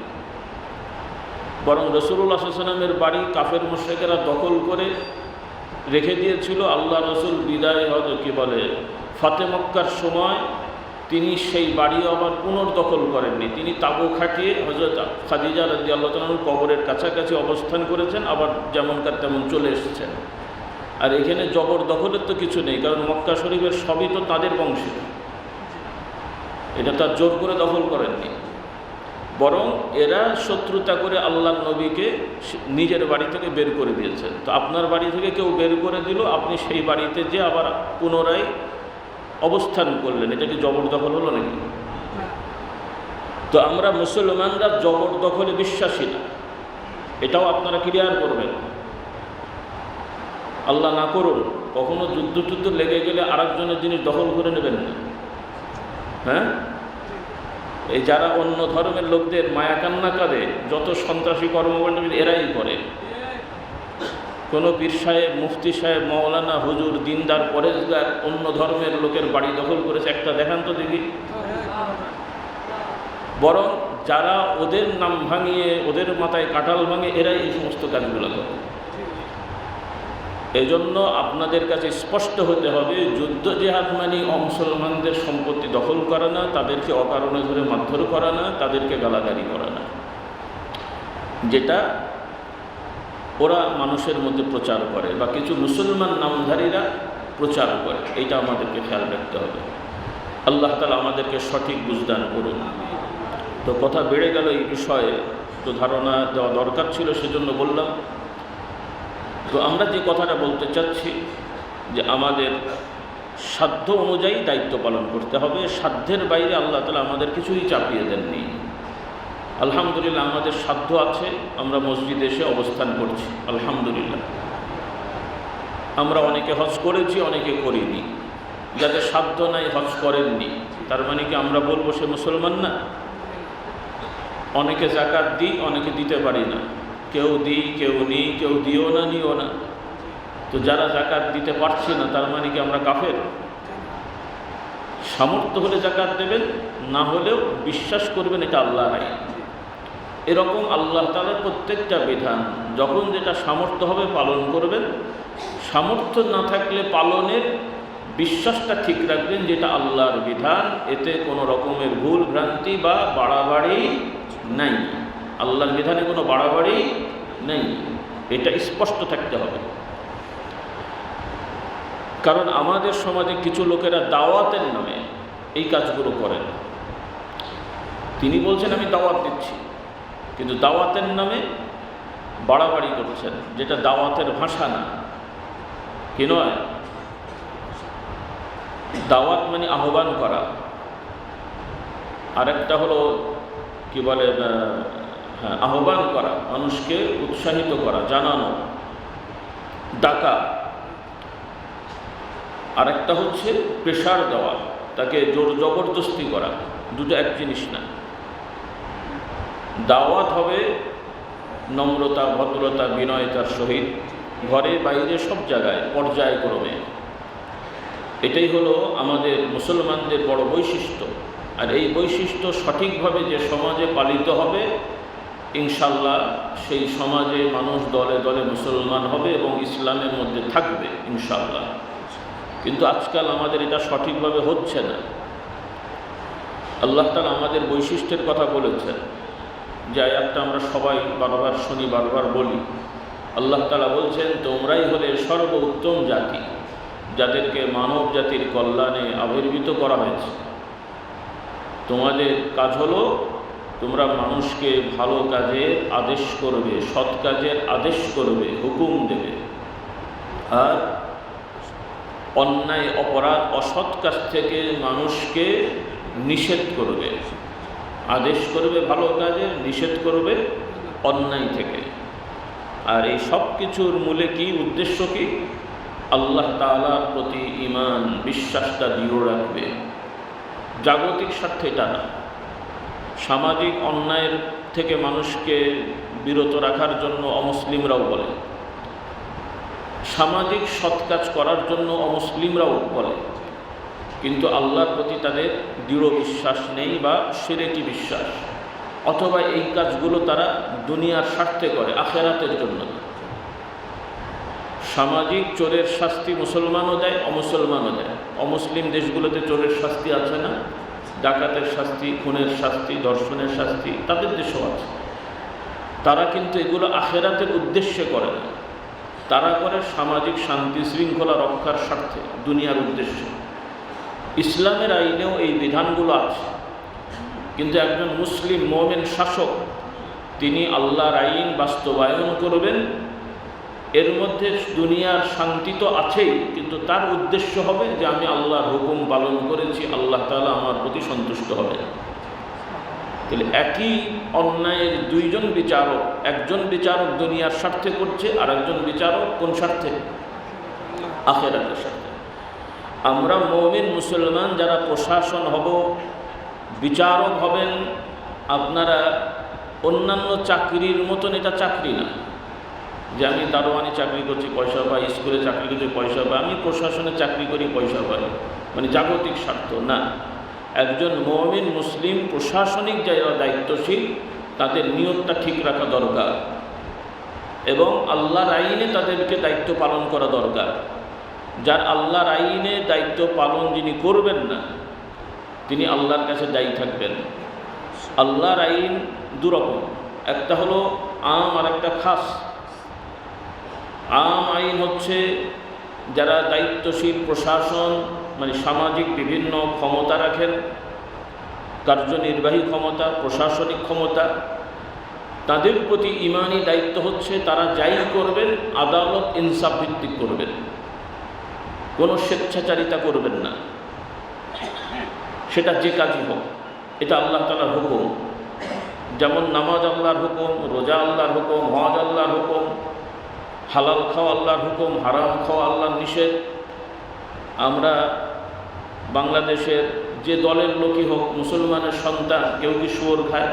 বরং রাসূলুল্লাহ সাল্লাল্লাহু আলাইহি ওয়াসাল্লামের বাড়ি কাফের মুশরিকেরা দখল করে রেখে দিয়েছিল। আল্লাহ রাসূল বিদায় কি বলে ফাতে মক্কার সময় তিনি সেই বাড়ি আবার পুনর্দখল করেননি। তিনি তাবু খাটিয়ে হযরত খাদিজা রাদিয়াল্লাহু তাআলার কবরের কাছাকাছি অবস্থান করেছেন, আবার যেমনকার তেমন চলে এসেছেন। আর এখানে জবরদখলের তো কিছু নেই, কারণ মক্কা শরীফের সবই তো তাদের বংশের, এটা তার জোর করে দখল করেননি। বরং এরা শত্রুতা করে আল্লাহর নবীকে নিজের বাড়ি থেকে বের করে দিয়েছেন। তো আপনার বাড়ি থেকে কেউ বের করে দিল, আপনি সেই বাড়িতে যে আবার পুনরায় অবস্থান করলেন, এটা কি জবরদখল হলো নাকি? তো আমরা মুসলমানরা জবরদখলে বিশ্বাসী না, এটাও আপনারা ক্লিয়ার করবেন। আল্লাহ না করুন কখনো যুদ্ধ লেগে গেলে আরেকজনের জিনিস দখল করে নেবেন না। হ্যাঁ, এই যারা অন্য ধর্মের লোকদের মায়া কান্না করে, যত সন্ত্রাসী কর্মকাণ্ড এরাই করে। কোনো পীর সাহেব, মুফতি সাহেব, মাওলানা, হুজুর, দিনদার, পরেজগার অন্য ধর্মের লোকের বাড়ি দখল করেছে একটা দেখান তো দেখি। বরং যারা ওদের নাম ভাঙিয়ে, ওদের মাথায় কাঁঠাল ভাঙে, এরাই এই সমস্ত কাজগুলো করে। এই জন্য আপনাদের কাছে স্পষ্ট হতে হবে, যুদ্ধ জেহাদ মানে অমুসলমানদের সম্পত্তি দখল করা না, তাদেরকে অকারণে ধরে মারধর করা না, তাদেরকে গালাগালি করা না, যেটা ওরা মানুষের মধ্যে প্রচার করে বা কিছু মুসলমান নামধারীরা প্রচার করে। এইটা আমাদেরকে খেয়াল রাখতে হবে। আল্লাহ তাআলা আমাদেরকে সঠিক বুঝদান করুন। তো কথা বেড়ে গেল এই বিষয়ে, তো ধারণা দেওয়া দরকার ছিল, সেজন্য বললাম। তো আমরা যে কথাটা বলতে চাচ্ছি যে আমাদের সাধ্য অনুযায়ী দায়িত্ব পালন করতে হবে, সাধ্যের বাইরে আল্লাহ তাআলা আমাদের কিছুই চাপিয়ে দেননি। আলহামদুলিল্লাহ আমাদের সাধ্য আছে, আমরা মসজিদে এসে অবস্থান করছি, আলহামদুলিল্লাহ। আমরা অনেকে হজ করেছি, অনেকে করিনি। যাদের সাধ্য নাই হজ করেননি, তার মানে কি আমরা বলবো সে মুসলমান না? অনেকে জাকাত দিই, অনেকে দিতে পারি না, কেউ দিই কেউ নিই, কেউ দিও না নিও না। তো যারা জাকাত দিতে পারছি না তার মানে কি আমরা কাফের? সামর্থ্য হলে জাকাত দেবেন, না হলেও বিশ্বাস করবেন এটা আল্লাহর আইন। এরকম আল্লাহ তাআলার প্রত্যেকটা বিধান যখন যেটা সামর্থ্য হবে পালন করবেন, সামর্থ্য না থাকলে পালনের বিশ্বাসটা ঠিক রাখবেন যেটা আল্লাহর বিধান, এতে কোনো রকমের ভুল ভ্রান্তি বা বাড়াবাড়ি নাই। আল্লাহর বিধানে কোনো বাড়াবাড়ি নেই, এটা স্পষ্ট থাকতে হবে। কারণ আমাদের সমাজে কিছু লোকেরা দাওয়াতের নামে এই কাজগুলো করেন। তিনি বলছেন আমি দাওয়াত দিচ্ছি, কিন্তু দাওয়াতের নামে বাড়াবাড়ি করছেন, যেটা দাওয়াতের ভাষা না। কি নয়? দাওয়াত মানে আহ্বান করা, আরেকটা হলো কি বলে, আহ্বান করা, মানুষকে উৎসাহিত করা, জানানো, ডাকা। আরেকটা হচ্ছে প্রেশার দেওয়া, তাকে জোর জবরদস্তি করা, দুটো এক জিনিস না। দাওয়াত হবে নম্রতা, ভদ্রতা, বিনয়তার সহিত, ঘরে বাইরে সব জায়গায় পর্যায়ক্রমে। এটাই হলো আমাদের মুসলমানদের বড় বৈশিষ্ট্য। আর এই বৈশিষ্ট্য সঠিকভাবে যে সমাজে পালিত হবে, ইনশাল্লাহ সেই সমাজে মানুষ দলে দলে মুসলমান হবে এবং ইসলামের মধ্যে থাকবে ইনশাল্লাহ। কিন্তু আজকাল আমাদের এটা সঠিকভাবে হচ্ছে না। আল্লাহ তাআলা আমাদের বৈশিষ্ট্যের কথা বলেছেন, যে আয়াতটা আমরা সবাই বারবার শুনি, বারবার বলি। আল্লাহ তাআলা বলছেন, তোমরাই হলে সর্বোত্তম জাতি, যাদেরকে মানব জাতির কল্যাণে আবির্ভূত করা হয়েছে। তোমাদের কাজ হলো তোমরা মানুষকে ভালো কাজের আদেশ করবে, সৎ কাজের আদেশ করবে, হুকুম দেবে, আর অন্যায় অপরাধ অসৎ কাজ থেকে মানুষকে নিষেধ করবে। আদেশ করবে ভালো কাজের, নিষেধ করবে অন্যায় থেকে। আর এই সব কিছুর মূলে কি, উদ্দেশ্য কি? আল্লাহ তাআলার প্রতি ঈমান, বিশ্বাসটা দৃঢ় রাখবে। জাগতিক স্বার্থে এটা না। সামাজিক অন্যায়ের থেকে মানুষকে বিরত রাখার জন্য অমুসলিমরাও বলে, সামাজিক সৎ কাজ করার জন্য অমুসলিমরাও বলে, কিন্তু আল্লাহর প্রতি তাদের দৃঢ় বিশ্বাস নেই বা শিরকি বিশ্বাস, অথবা এই কাজগুলো তারা দুনিয়ার স্বার্থে করে, আখিরাতের জন্য। সামাজিক চোরের শাস্তি মুসলমানও দেয়, অমুসলমানও দেয়। অমুসলিম দেশগুলোতে চোরের শাস্তি আছে না? ডাকাতের শাস্তি, খুনের শাস্তি, ধর্ষণের শাস্তি তাদের দেশেও আছে। তারা কিন্তু এগুলো আখিরাতের উদ্দেশ্যে করে না, তারা করে সামাজিক শান্তি শৃঙ্খলা রক্ষার স্বার্থে, দুনিয়ার উদ্দেশ্যে। ইসলামের আইনেও এই বিধানগুলো আছে, কিন্তু একজন মুসলিম মুমিন শাসক তিনি আল্লাহর আইন বাস্তবায়ন করবেন। এর মধ্যে দুনিয়ার শান্তি তো আছেই, কিন্তু তার উদ্দেশ্য হবে যে আমি আল্লাহর হুকুম পালন করেছি, আল্লাহ তাআলা আমার প্রতি সন্তুষ্ট হবেন। তাহলে একই অন্যায়ের দুইজন বিচারক, একজন বিচারক দুনিয়ার স্বার্থে করছে, আর একজন বিচারক কোন স্বার্থে? আখিরাতের স্বার্থে। আমরা মুমিন মুসলমান যারা প্রশাসন হব, বিচারক হবেন, আপনারা অন্যান্য চাকরির মতন এটা চাকরি না যে আমি দারোয়ানি চাকরি করছি পয়সা পাই, স্কুলে চাকরি করছি পয়সা পাই, আমি প্রশাসনে চাকরি করি পয়সা পাই, মানে জাগতিক স্বার্থ না। একজন মুমিন মুসলিম প্রশাসনিক যারা দায়িত্বশীল, তাদের নিয়তটা ঠিক রাখা দরকার এবং আল্লাহর আইনে তাদেরকে দায়িত্ব পালন করা দরকার। যার আল্লাহর আইনে দায়িত্ব পালন যিনি করবেন না, তিনি আল্লাহর কাছে দায়ী থাকবেন। আল্লাহর আইন দুরকম, একটা হলো আম আর একটা খাস। আম আইন হচ্ছে যারা দায়িত্বশীল প্রশাসন, মানে সামাজিক বিভিন্ন ক্ষমতা রাখেন, কার্যনির্বাহী ক্ষমতা, প্রশাসনিক ক্ষমতা, তাদের প্রতি ঈমানি দায়িত্ব হচ্ছে তারা যাই করবেন আদালত ইনসাফ ভিত্তিক করবেন, কোনো স্বেচ্ছাচারিতা করবেন না, সেটা যে কাজই হোক। এটা আল্লাহ তাআলার হুকুম। যেমন নামাজ আল্লাহর হুকুম, রোজা আল্লাহর হুকুম, হজ আল্লাহর হুকুম, হালাল খাওয়া আল্লাহর হুকুম, হারাম খাওয়া আল্লাহর নিষেধ। আমরা বাংলাদেশের যে দলের লোকই হোক, মুসলমানের সন্তান কেউ কি শুয়োর খায়?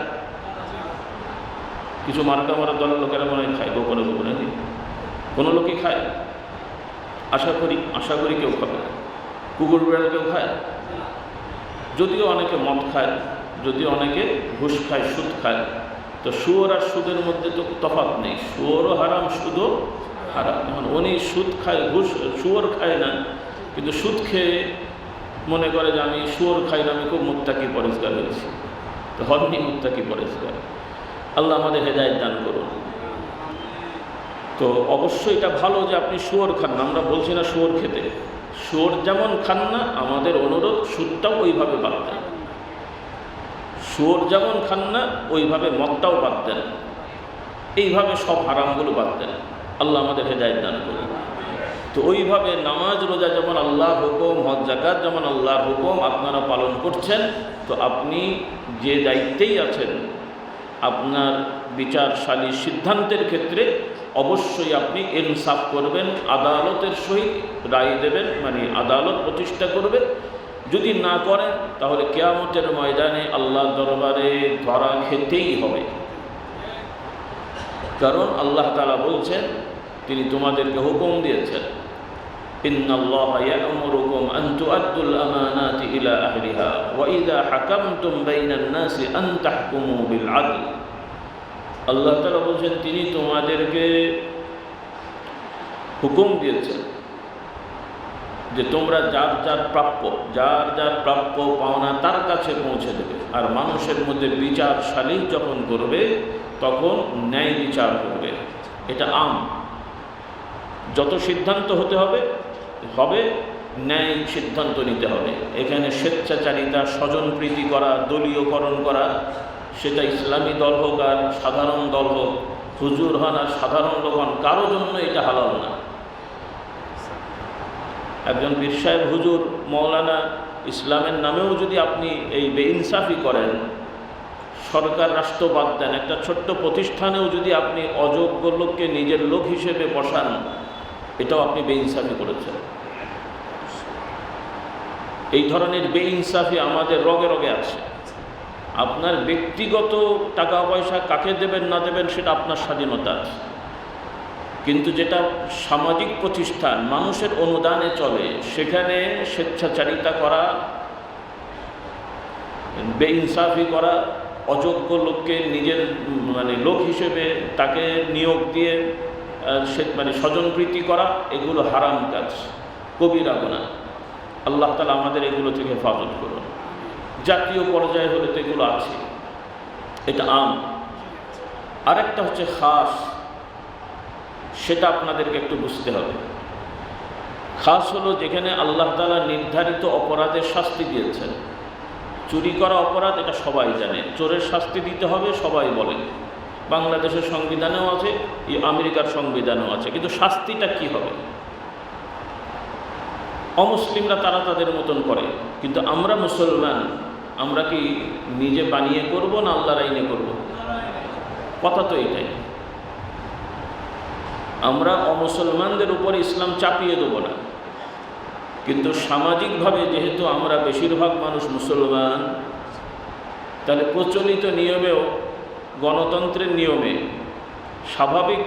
কিছু মার্কা মারা দলের লোকেরা মনে হয় খায়, গোপনে গোপনে। কোনো লোকই খায়? আশা করি কেউ খাবে না। কুকুর বিড়াল কেউ খায়? যদিও অনেকে মদ খায়, যদিও অনেকে ঘুষ খায়, সুদ খায়, তো শুয়োর আর সুদের মধ্যে তো তফাৎ নেই। শুয়োরও হারাম, সুদও হারাম। এখন উনি সুদ খায়, শুয়োর খায় না, কিন্তু সুদ খেয়ে মনে করে যে আমি শুয়োর খাই না, আমি খুব মুত্তাকি পরেজগার হয়েছি। তো হননি মুত্তাকি পরেজগার। আল্লাহ আমাদের হেদায়েত দান করুন। তো অবশ্যই এটা ভালো যে আপনি শুয়োর খান না, আমরা বলছি না শুয়োর খেতে। শুয়োর যেমন খান না, আমাদের অনুরোধ সুদটাও ওইভাবে বাদ দেন। শুয়োর যেমন খান না, ওইভাবে মদটাও বাদ দেন। এইভাবে সব হারামগুলো বাদ দেন। আল্লাহ আমাদের হেদায়েত দান করুন। তো ওইভাবে নামাজ রোজা যেমন আল্লাহর হুকুম, হজ যাকাত যেমন আল্লাহর হুকুম আপনারা পালন করছেন, তো আপনি যে দায়িত্বেই আছেন, আপনার বিচারশালী সিদ্ধান্তের ক্ষেত্রে অবশ্যই আপনি ইনসাফ করবেন, আদালতের সহিত রায় দেবেন, মানে আদালত প্রতিষ্ঠা করবেন। যদি না করেন তাহলে কিয়ামতের ময়দানে আল্লাহর দরবারে ধরা খেতেই হবে। কারণ আল্লাহ তাআলা বলছেন, তিনি তোমাদেরকে হুকুম দিয়েছেন, ইন্নাল্লাহা ইয়া'মুরুকুম আন তু'আদ্দুল আমানাতি ইলা আহলিহা ওয়া ইযা হাকামতুম বাইনান নাসি আন তাহকুমু বিল আদল। আল্লাহ তাআলা বলছেন, তিনি তোমাদেরকে হুকুম দিয়েছেন যে তোমরা যার যার প্রাপ্য পাওনা তার কাছে পৌঁছে দেবে। আর মানুষের মধ্যে বিচার সালিস যখন করবে তখন ন্যায় বিচার করবে। এটা যত সিদ্ধান্ত হতে হবে ন্যায় সিদ্ধান্ত নিতে হবে। এখানে স্বেচ্ছাচারিতা, স্বজনপ্রীতি করা, দলীয়করণ করা, সেটা ইসলামী দল হোক আর সাধারণ দল হোক, হুজুর হন আর সাধারণ লোক হন, কারো জন্য এটা হালাল না। একজন পীর সাহেব, হুজুর, মৌলানা, ইসলামের নামেও যদি আপনি এই বেইনসাফি করেন, সরকার রাষ্ট্র বাদ দেন, একটা ছোট্ট প্রতিষ্ঠানেও যদি আপনি অযোগ্য লোককে নিজের লোক হিসেবে বসান, এটাও আপনি বেইনসাফি করেছেন। এই ধরনের বেইনসাফি আমাদের রগে রগে আছে। আপনার ব্যক্তিগত টাকা পয়সা কাকে দেবেন না দেবেন সেটা আপনার স্বাধীনতা আছে, কিন্তু যেটা সামাজিক প্রতিষ্ঠান, মানুষের অনুদানে চলে, সেখানে স্বেচ্ছাচারিতা করা, বেইনসাফি করা, অযোগ্য লোককে নিজের লোক হিসেবে তাকে নিয়োগ দিয়ে স্বজনপ্রীতি করা, এগুলো হারাম কাজ, কবিরা গুনাহ। আল্লাহ তাআলা আমাদের এগুলো থেকে হেফাজত করুন। জাতীয় পর্যায়ে হলে তো এগুলো আছে, এটা আরেকটা হচ্ছে খাস, সেটা আপনাদেরকে একটু বুঝতে হবে। খাস হলো যেখানে আল্লাহ তাআলা নির্ধারিত অপরাধের শাস্তি দিয়েছেন। চুরি করা অপরাধ, এটা সবাই জানে, চোরের শাস্তি দিতে হবে সবাই বলে, বাংলাদেশের সংবিধানেও আছে, আমেরিকার সংবিধানেও আছে, কিন্তু শাস্তিটা কি হবে? অমুসলিমরা তারা তাদের মতন করে, কিন্তু আমরা মুসলমান, আমরা কি নিজে বানিয়ে করব না আল্লাহর আইনে করব? কথা তো এটাই। আমরা অমুসলমানদের উপর ইসলাম চাপিয়ে দেব না, কিন্তু সামাজিকভাবে যেহেতু আমরা বেশিরভাগ মানুষ মুসলমান, তাহলে প্রচলিত নিয়মেও, গণতন্ত্রের নিয়মে, স্বাভাবিক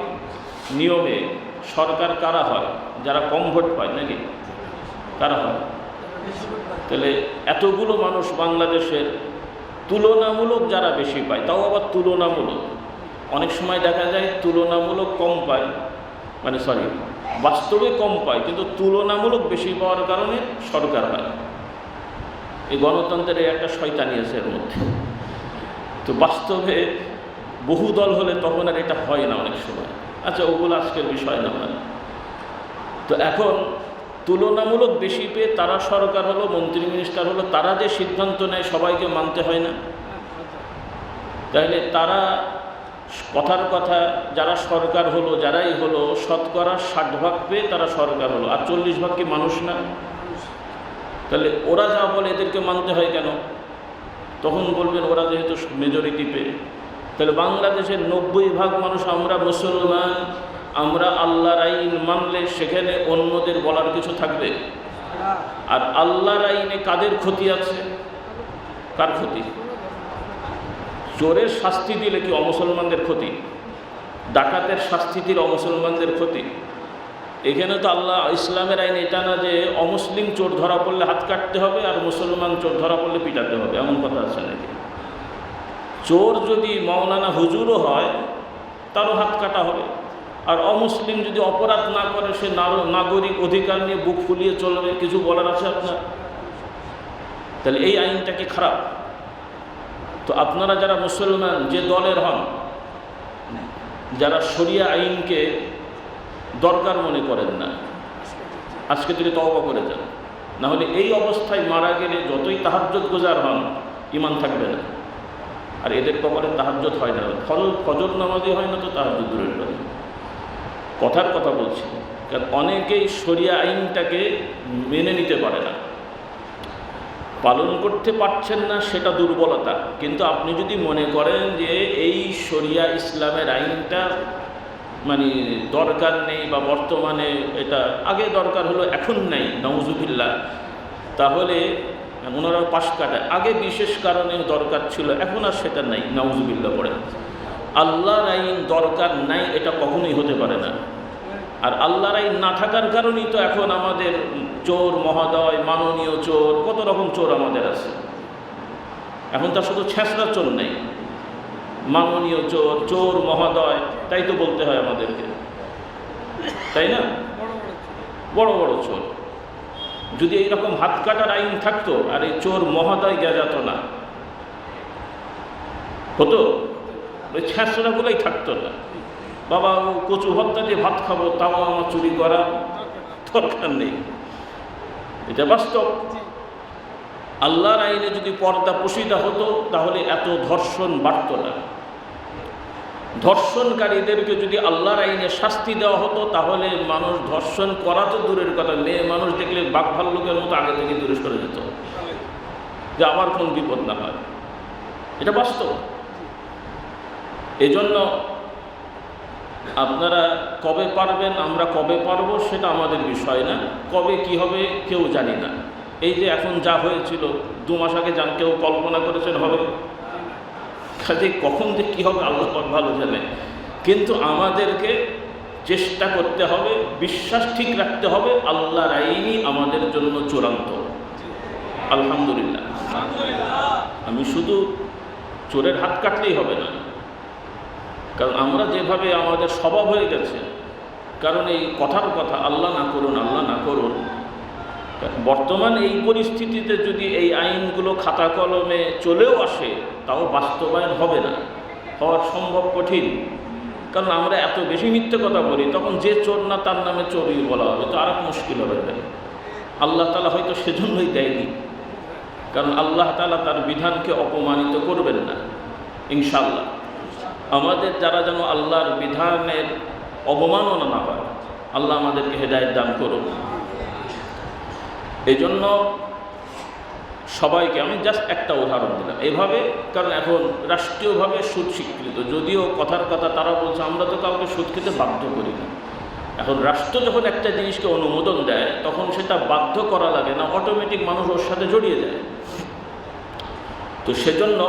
নিয়মে সরকার কারা হয়? যারা কম ভোট পায়, নাকি? কারা হয়? তাহলে এতগুলো মানুষ বাংলাদেশের, তুলনামূলক যারা বেশি পায়, তাও আবার তুলনামূলক, অনেক সময় দেখা যায় তুলনামূলক কম পায়, বাস্তবে কম পায়, কিন্তু তুলনামূলক বেশি পাওয়ার কারণে সরকার হয়। এই গণতন্ত্রের একটা শয়তানি আছে এর মধ্যে। তো বাস্তবে বহু দল হলে তখন আর এটা হয় না অনেক সময়। আচ্ছা, ওগুলো আজকের বিষয় না। তো এখন তুলনামূলক বেশি পেয়ে তারা সরকার হলো, মন্ত্রী মিনিস্টার হলো, তারা যে সিদ্ধান্ত নেয় সবাইকে মানতে হয় না? তাহলে তারা কথার কথা, যারা সরকার হলো, যারাই হলো, শতকরা 60% পেয়ে তারা সরকার হলো, আর 40% কি মানুষ না? তাহলে ওরা যা বলে এদেরকে মানতে হয় কেন? তখন বলবেন ওরা যেহেতু মেজরিটি পেয়ে। তাহলে বাংলাদেশের 90% মানুষ আমরা মুসলমান, আমরা আল্লাহর আইন মানলে সেখানে অন্যদের বলার কিছু থাকবে? আর আল্লাহর আইনে কাদের ক্ষতি আছে? কার ক্ষতি? চোরের শাস্তি দিলে কি অমুসলমানদের ক্ষতি? ডাকাতের শাস্তি দিলে অমুসলমানদের ক্ষতি? এখানে তো আল্লাহ ইসলামের আইন এটা না যে অমুসলিম চোর ধরা পড়লে হাত কাটতে হবে আর মুসলমান চোর ধরা পড়লে পিটাতে হবে, এমন কথা আছে নাকি? চোর যদি মাওলানা হুজুরও হয় তারও হাত কাটা হবে, আর অমুসলিম যদি অপরাধ না করে সে নাগরিক অধিকার নিয়ে বুক ফুলিয়ে চলবে, কিছু বলার আছে আপনার? তাহলে এই আইনটা কি খারাপ? তো আপনারা যারা মুসলমান যে দলের হন, যারা শরিয়া আইনকে দরকার মনে করেন না, আজকে থেকে তওবা করে যান, না হলে এই অবস্থায় মারা গেলে যতই তাহাজ্জুদ গুজার হন ঈমান থাকবে না। আর এদের কবরে তাহাজ্জুদ হয় না, ফজর নামাজই হয় না, তো তাহাজ্জুদ দূরের কথা। কথার কথা বলছি, কারণ অনেকেই শরিয়া আইনটাকে মেনে নিতে পারে না, পালন করতে পারছেন না, সেটা দুর্বলতা। কিন্তু আপনি যদি মনে করেন যে এই শরিয়া ইসলামের আইনটা মানে দরকার নেই, বা বর্তমানে এটা আগে দরকার হলো এখন নেই, নাউজুবিল্লাহ, তাহলে ওনারা পাশ কাটায়। আগে বিশেষ কারণে দরকার ছিল, এখন আর সেটা নাই, নাউজুবিল্লাহ পড়ে। আল্লাহর আইন দরকার নাই এটা কখনোই হতে পারে না। আর আল্লাহর আইন না থাকার কারণেই তো এখন আমাদের চোর মহোদয়, মাননীয় চোর, কত রকম চোর আমাদের আছে। এখন তার শুধু ছেঁচড়া চোর নেই, মাননীয় চোর, চোর মহোদয়, তাই তো বলতে হয় আমাদেরকে, তাই না? বড় বড় চোর। যদি এইরকম হাত কাটার আইন থাকতো আর এই চোর মহোদয় গেজাত না হতো, ওই ছেঁচড়াগুলোই থাকতো না। বাবা কচু ভর্তা দিয়ে ভাত খাবো, তাও আমার চুরি করা দরকার নেই, এটা বাস্তব। আল্লাহর আইনে যদি পর্দা পুশিদা হতো তাহলে এত ধর্ষণ বাড়ত না। ধর্ষণকারীদেরকে যদি আল্লাহর আইনে শাস্তি দেওয়া হতো তাহলে মানুষ ধর্ষণ করা তো দূরের কথা, মেয়ে মানুষ দেখলে বাঘ ভাল্লুকের মতো আগে থেকে দূরে সরে যেত, যে আমার কোন বিপদ না হয়। এটা বাস্তব। এজন্য আপনারা কবে পারবেন, আমরা কবে পারবো সেটা আমাদের বিষয় না, কবে কি হবে কেউ জানি না। এই যে এখন যা হয়েছিল 2 মাস আগে কেউ কল্পনা করেছেন হবে? কাজে কখন যে কী হবে আল্লাহ ভালো জানে। কিন্তু আমাদেরকে চেষ্টা করতে হবে, বিশ্বাস ঠিক রাখতে হবে, আল্লাহর আইনই আমাদের জন্য চূড়ান্ত। আলহামদুলিল্লাহ। আমি শুধু চোরের হাত কাটলেই হবে না, কারণ আমরা যেভাবে আমাদের স্বভাব হয়ে গেছে, কারণ এই কথার কথা আল্লাহ না করুন, আল্লাহ না করুন। বর্তমান এই পরিস্থিতিতে যদি এই আইনগুলো খাতা কলমে চলেও আসে তাও বাস্তবায়ন হবে না, হওয়ার সম্ভব কঠিন। কারণ আমরা এত বেশি মিথ্যে কথা বলি, তখন যে চোর না তার নামে চোরই বলা হবে, তো আর এক মুশকিল হবে। আল্লাহ তাআলা হয়তো সেজন্যই দেয়নি, কারণ আল্লাহ তাআলা তার বিধানকে অপমানিত করবেন না ইনশাআল্লাহ। আমাদের যারা যেন আল্লাহর বিধানের অবমাননা না হয়, আল্লাহ আমাদেরকে হেদায়েত দান করুন। এই জন্য সবাইকে আমি জাস্ট একটা উদাহরণ দিলাম এভাবে, কারণ এখন রাষ্ট্রীয়ভাবে সুদ স্বীকৃত, যদিও কথার কথা তারা বলছে আমরা তো কাউকে সুদ খেতে বাধ্য করি না। এখন রাষ্ট্র যখন একটা জিনিসকে অনুমোদন দেয় তখন সেটা বাধ্য করা লাগে না, অটোমেটিক মানুষ ওর সাথে জড়িয়ে যায়। তো সেজন্য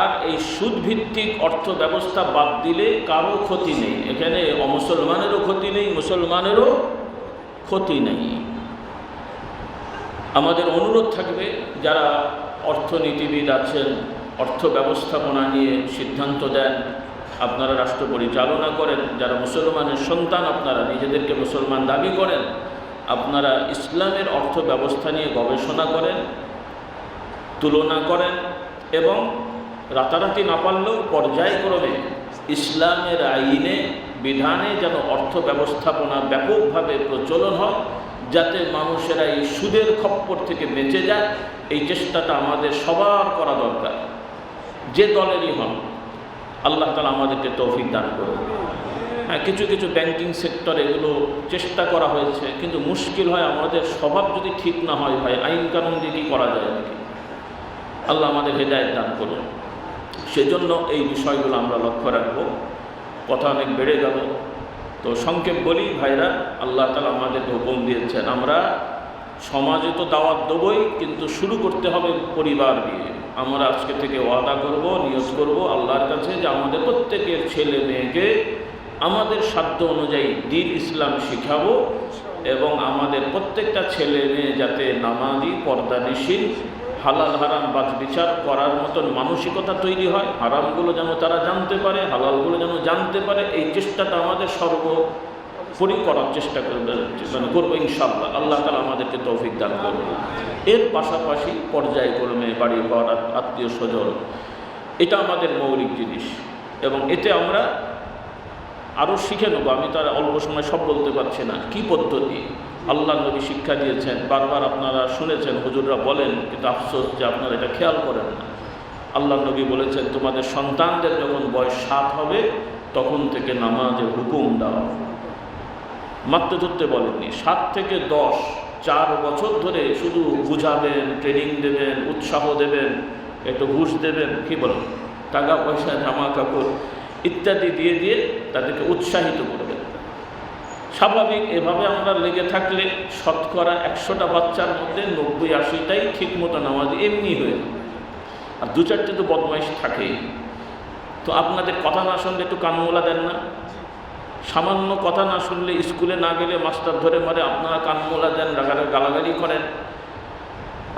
আর এই সুদ ভিত্তিক অর্থ ব্যবস্থা বাদ দিলে কারো ক্ষতি নেই, এখানে অমুসলমানেরও ক্ষতি নেই, মুসলমানেরও ক্ষতি নেই। আমাদের অনুরোধ থাকবে যারা অর্থনীতিবিদ আছেন, অর্থ ব্যবস্থাপনা নিয়ে সিদ্ধান্ত দেন, আপনারা রাষ্ট্র পরিচালনা করেন, যারা মুসলমানের সন্তান, আপনারা নিজেদেরকে মুসলমান দাবি করেন, আপনারা ইসলামের অর্থ ব্যবস্থা নিয়ে গবেষণা করেন, তুলনা করেন, এবং রাতারাতি না পারলেও পর্যায়ক্রমে ইসলামের আইনে বিধানে যেন অর্থ ব্যবস্থাপনা ব্যাপকভাবে প্রচলন হয়, যাতে মানুষেরা এই সুদের খপ্পর থেকে বেঁচে যায়। এই চেষ্টাটা আমাদের সবার করা দরকার, যে দলেরই হন। আল্লাহ তাআলা আমাদেরকে তৌফিক দান করুন। হ্যাঁ, কিছু কিছু ব্যাংকিং সেক্টরে এগুলো চেষ্টা করা হয়েছে, কিন্তু মুশকিল হয় আমাদের স্বভাব যদি ঠিক না হয়, ভাই আইন কানুন দিয়ে কি করা যায় নাকি? আল্লাহ আমাদের হেদায়েত দান করুন। সেজন্য এই বিষয়গুলো আমরা লক্ষ্য রাখবো। কথা অনেক বেড়ে গেল, তো সংক্ষেপ বলি ভাইরা, আল্লাহ তাআলা আমাদেরকে হুকুম দিয়েছেন আমরা সমাজে তো দাওয়াত দেবই, কিন্তু শুরু করতে হবে পরিবার দিয়ে। আমরা আজকে থেকে ওয়াদা করব, নিয়ত করব আল্লাহর কাছে যে আমাদের প্রত্যেকের ছেলে মেয়েকে আমাদের সাধ্য অনুযায়ী দ্বীন ইসলাম শিখাবো, এবং আমাদের প্রত্যেকটা ছেলে মেয়ে যাতে নামাজি, পর্দানিশীল, হালাল হারাম বাছ বিচার করার মতন মানসিকতা তৈরি হয়। হারামগুলো যেন তারা জানতে পারে, হালালগুলো যেন জানতে পারে, এই চেষ্টাটা আমাদের সর্বোপরি করার চেষ্টা করবো ইনশাআল্লাহ। আল্লাহ তাআলা আমাদেরকে তৌফিক দান করবে। এর পাশাপাশি পর্যায়ক্রমে বাড়ি ঘর, আত্মীয় স্বজন, এটা আমাদের মৌলিক জিনিস, এবং এতে আমরা আরও শিখে নেবো। আমি তার অল্প সময় সব বলতে পারছি না। কি পদ্ধতি আল্লাহ নবী শিক্ষা দিয়েছেন, বারবার আপনারা শুনেছেন, হুজুররা বলেন, কিন্তু আফসোস যে আপনারা এটা খেয়াল করেন না। আল্লাহ নবী বলেছেন, তোমাদের সন্তানদের যখন বয়স 7 হবে তখন থেকে নামাজের হুকুম দাও। মাত্র ধরতে বলেননি, 7 থেকে 10, 4 বছর ধরে শুধু বুঝাবেন, ট্রেনিং দেবেন, উৎসাহ দেবেন, একটু ঘুষ দেবেন, কি বলেন, টাকা পয়সা, জামা কাপড় ইত্যাদি দিয়ে দিয়ে তাদেরকে উৎসাহিত করবেন। স্বাভাবিক এভাবে আমরা লেগে থাকলে শতকরা 100টা বাচ্চার মধ্যে 90-80টাই ঠিকমতো নামাজ এমনি হয়ে যায়, আর 2-4টে তো বদমাইশ থাকেই। তো আপনাদের কথা না শুনলে একটু কানমোলা দেন না? সামান্য কথা না শুনলে, স্কুলে না গেলে মাস্টার ধরে মারে, আপনারা কানমোলা দেন, গালাগালি করেন।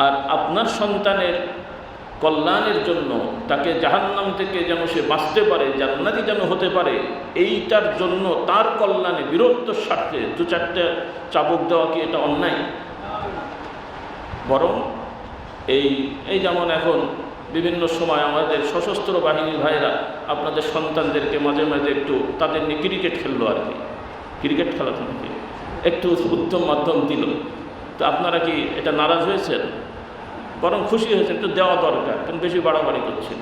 আর আপনার সন্তানের কল্যাণের জন্য, তাকে জাহান্নাম থেকে যেন সে বাঁচতে পারে, জান্নাতি যেন হতে পারে, এইটার জন্য তার কল্যাণে বীরত্বের স্বার্থে 2-4টে চাবুক দেওয়া কি এটা অন্যায়? বরং এই যেমন এখন বিভিন্ন সময় আমাদের সশস্ত্র বাহিনীর ভাইরা আপনাদের সন্তানদেরকে মাঝে মাঝে একটু তাদের নিয়ে ক্রিকেট খেললো, আর কি ক্রিকেট খেলাতে নাকি একটু উত্তম মাধ্যম দিল, তো আপনারা কি এটা নারাজ হয়েছেন? বরং খুশি হয়েছেন, একটু দেওয়া দরকার, কিন্তু বেশি বাড়াবাড়ি করছিল।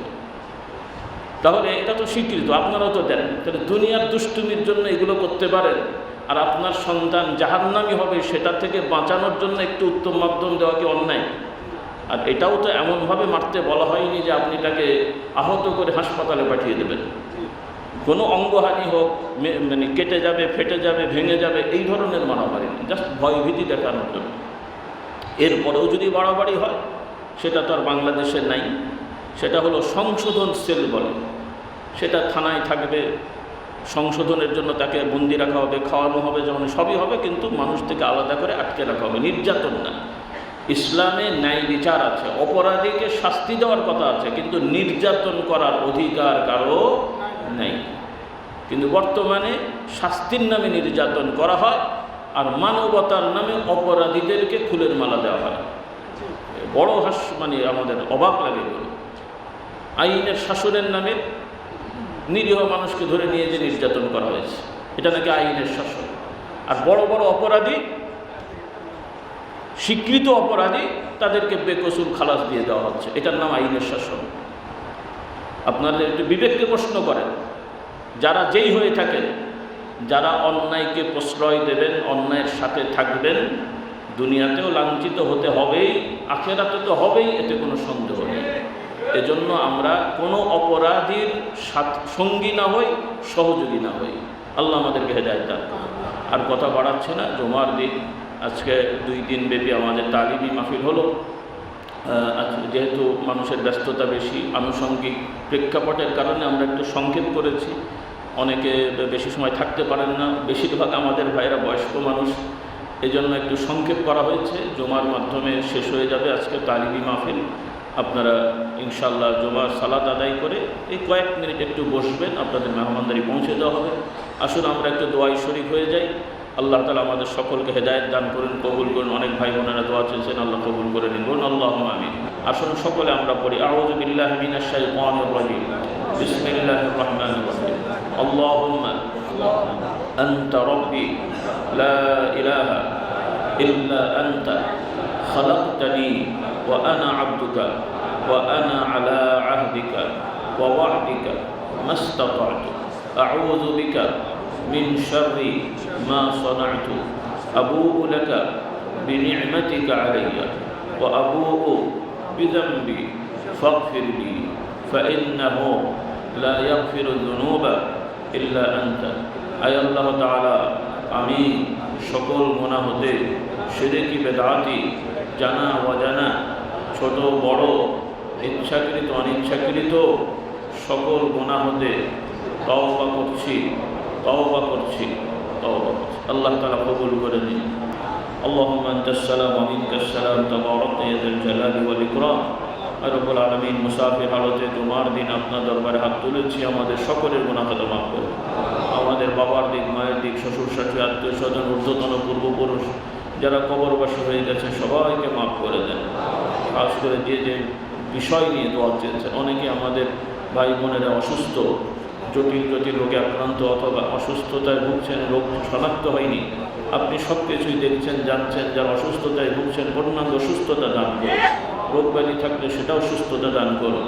তাহলে এটা তো স্বীকৃত, আপনারাও তো দেন। তাহলে দুনিয়ার দুষ্টুমির জন্য এগুলো করতে পারেন, আর আপনার সন্তান জাহান্নামী হবে সেটা থেকে বাঁচানোর জন্য একটু উত্তম মাধ্যম দেওয়া কি অন্যায়? আর এটাও তো এমনভাবে মারতে বলা হয়নি যে আপনি তাকে আহত করে হাসপাতালে পাঠিয়ে দেবেন। কোনো অঙ্গহানি হোক, মানে কেটে যাবে, ফেটে যাবে, ভেঙে যাবে, এই ধরনের মারামারি নেই, জাস্ট ভয়ভীতি দেখানোর জন্য। এরপরেও যদি বাড়াবাড়ি হয়, সেটা তো আর বাংলাদেশে নাই, সেটা হলো সংশোধন সেল বলে, সেটা থানায় থাকবে, সংশোধনের জন্য তাকে বন্দি রাখা হবে, খাওয়ানো হবে, যেমন সবই হবে, কিন্তু মানুষ থেকে আলাদা করে আটকে রাখা হবে। নির্যাতন না। ইসলামে ন্যায় বিচার আছে, অপরাধীকে শাস্তি দেওয়ার কথা আছে, কিন্তু নির্যাতন করার অধিকার কারো নেই। কিন্তু বর্তমানে শাস্তির নামে নির্যাতন করা হয়, আর মানবতার নামে অপরাধীদেরকে ফুলের মালা দেওয়া হয়। বড় মানে আমাদের অবাক লাগে। আইনের শাসনের নামে নিরীহ মানুষকে ধরে নিয়ে যে নির্যাতন করা হয়েছে, এটা নাকি আইনের শাসন। আর বড় বড় অপরাধী, স্বীকৃত অপরাধী, তাদেরকে বেকসুর খালাস দিয়ে দেওয়া হচ্ছে, এটার নাম আইনের শাসন। আপনারা একটু বিবেককে প্রশ্ন করেন, যারা যেই হয়ে থাকেন, যারা অন্যায়কে প্রশ্রয় দেবেন, অন্যায়ের সাথে থাকবেন, দুনিয়াতেও লাঞ্ছিত হতে হবেই, আখেরাতে তো হবেই, এতে কোনো সন্দেহ নেই। এজন্য আমরা কোনো অপরাধীর সঙ্গী না হই, সহযোগী না হই। আল্লাহ আমাদেরকে হেদায়েত দান করুন। আর কথা বাড়াচ্ছে না, জুমার দিন আজকে 2 দিন ব্যাপী আমাদের তালিমি মাহফিল হলো। যেহেতু মানুষের ব্যস্ততা বেশি, আনুষঙ্গিক প্রেক্ষাপটের কারণে আমরা একটু সংক্ষেপ করেছি। অনেকে বেশি সময় থাকতে পারেন না, বেশিরভাগ আমাদের ভাইরা বয়স্ক মানুষ, এই জন্য একটু সংক্ষেপ করা হয়েছে। জুমার মাধ্যমে শেষ হয়ে যাবে আজকে তালিমি মাহফিল। আপনারা ইনশাআল্লাহ জুমার সালাত আদায় করে এই কয়েক মিনিট একটু বসবেন, আপনাদের মেহমানদারি পৌঁছে দেওয়া হবে। আসুন আমরা একটু দোয়ায় শরীক হয়ে যাই। আল্লাহ তাআলা আমাদের সকলকে হেদায়েত দান করুন, কবুল করুন। অনেক ভাই বোনেরা দোয়া চেয়েছেন, আল্লাহ কবুল করে নিন, বলুন আল্লাহুম্মা আমিন। আসুন সকলে আমরা পড়ি, আউযু বিল্লাহি মিনাশ শাইতানির রাজিম, বিসমিল্লাহির রাহমানির রাহিম। আল্লাহুম্মা আনতা রাব্বি লা ইলাহা ইল্লা আনতা খালাকতানি ওয়া আনা আবদুকা ওয়া আনা আলা আহদিকা ওয়া ওয়া'দিকা মাসতাতা'তু আউযু বিকা মিন শাররি মা সানা'তু আবু'ু লাকা বিনি'মাতিকা আলাইয়া ওয়া আবু'ু বিযামবি ফাগফির লি ফাইন্নাহু লা ইয়াগফিরু যুনুবা ইল্লা আনতা। আয় আল্লাহ তাআলা, আমি সকল গুনাহ হতে, শিরকি বেদাতি, জানা অজানা, ছোট বড়, ইচ্ছাকৃত অনিচ্ছাকৃত সকল গুনাহ হতে তওবা করছি। আল্লাহ তাআলা কবুল করে নিন। আল্লাহুম্মা আনতাস সালাম ওয়া মিনকাস সালাম তাবারাকতা ইয়া যাল জালালি ওয়াল ইকরাম। রব্বুল আলামিন, মুসাফির হালতে তোমার দিন আপনার দরবারে হাত তুলেছি, আমাদের সকলের গুনাহ খাতা মাফ করুন। আমাদের বাবার দিক, মায়ের দিক, শ্বশুর শাশুড়ি, আত্মীয় স্বজন, ঊর্ধ্বতন পূর্বপুরুষ যারা কবরবাসী হয়ে গেছে সবাইকে মাফ করে দেন। খাস করে যে যে বিষয় নিয়ে দোয়া চেয়েছেন, অনেকে আমাদের ভাই বোনেরা অসুস্থ, জটিল রোগে আক্রান্ত অথবা অসুস্থতায় ভুগছেন, রোগ শনাক্ত হয়নি, আপনি সব কিছুই দেখছেন, জানছেন। যারা অসুস্থতায় ভুগছেন পূর্ণাঙ্গ সুস্থতা দান করুন, রোগ ব্যাধি থাকলে সেটাও সুস্থতা দান করুন।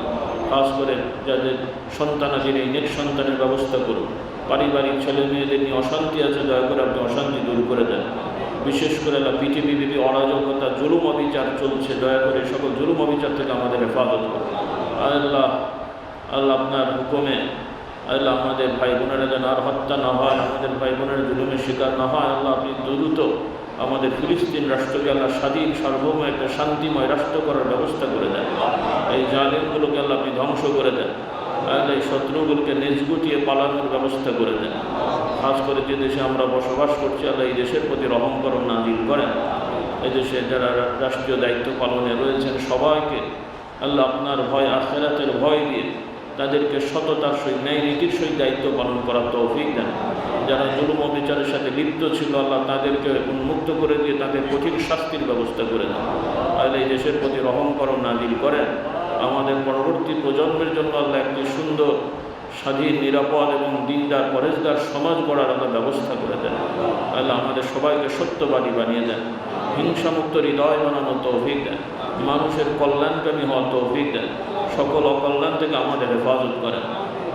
খাস করে যাদের সন্তানাদের এই নেক সন্তানের ব্যবস্থা করুন। পারিবারিক ছেলে মেয়েদের নিয়ে অশান্তি আছে, দয়া করে আপনি অশান্তি দূর করে দেন। বিশেষ করে পৃথিবীব্যাপী অরাজকতা, জুলুম অবিচার চলছে, দয়া করে সকল জুলুম অবিচার থেকে আমাদের হেফাজত করুন। আল্লাহ আপনার হুকুমে আল্লাহ আমাদের ভাই বোনেরা যেন আর হত্যা না হয়, আমাদের ভাই বোনেরা জুলুমের শিকার না হয়। আল্লাহ আপনি দ্রুত আমাদের ফিলিস্তিন রাষ্ট্রকে আল্লাহ স্বাধীন সার্বভৌম একটা শান্তিময় রাষ্ট্র করার ব্যবস্থা করে দেন। এই জালিমগুলোকে আল্লাহ আপনি ধ্বংস করে দেন। আল্লাহ এই শত্রুগুলোকে নেজ গুটিয়ে পালানোর ব্যবস্থা করে দেন। খাস করে যে দেশে আমরা বসবাস করছি, আল্লাহ এই দেশের প্রতি রহম করুন, নাজিল করেন। এই দেশে যারা রাষ্ট্রীয় দায়িত্ব পালনে রয়েছেন সবাইকে আল্লাহ আপনার ভয়, আখিরাতের ভয় দিয়ে তাদেরকে সততার সহিত, ন্যায় নীতির সহিত দায়িত্ব পালন করার তৌফিক দেন। যারা জুলুম অবিচারের সাথে লিপ্ত ছিল, আল্লাহ তাদেরকে উন্মুক্ত করে দিয়ে তাদের কঠিন শাস্তির ব্যবস্থা করে দেন। আল্লাহ এই দেশের প্রতি রহম করুন, নাজিল করেন। আমাদের পরবর্তী প্রজন্মের জন্য আল্লাহ একটি সুন্দর, স্বাধীন, নিরাপদ এবং দিনদার, পরেজগার সমাজ গড়ার আল্লাহ ব্যবস্থা করে দেন। আল্লাহ আমাদের সবাইকে সত্যবাদী বানিয়ে দেন, হিংসামুক্ত হৃদয় বানানোর তৌফিক দেন, মানুষের কল্যাণকামী হওয়ার তৌফিক দেন, সকল অকল্যাণ থেকে আমাদের হেফাজত করেন।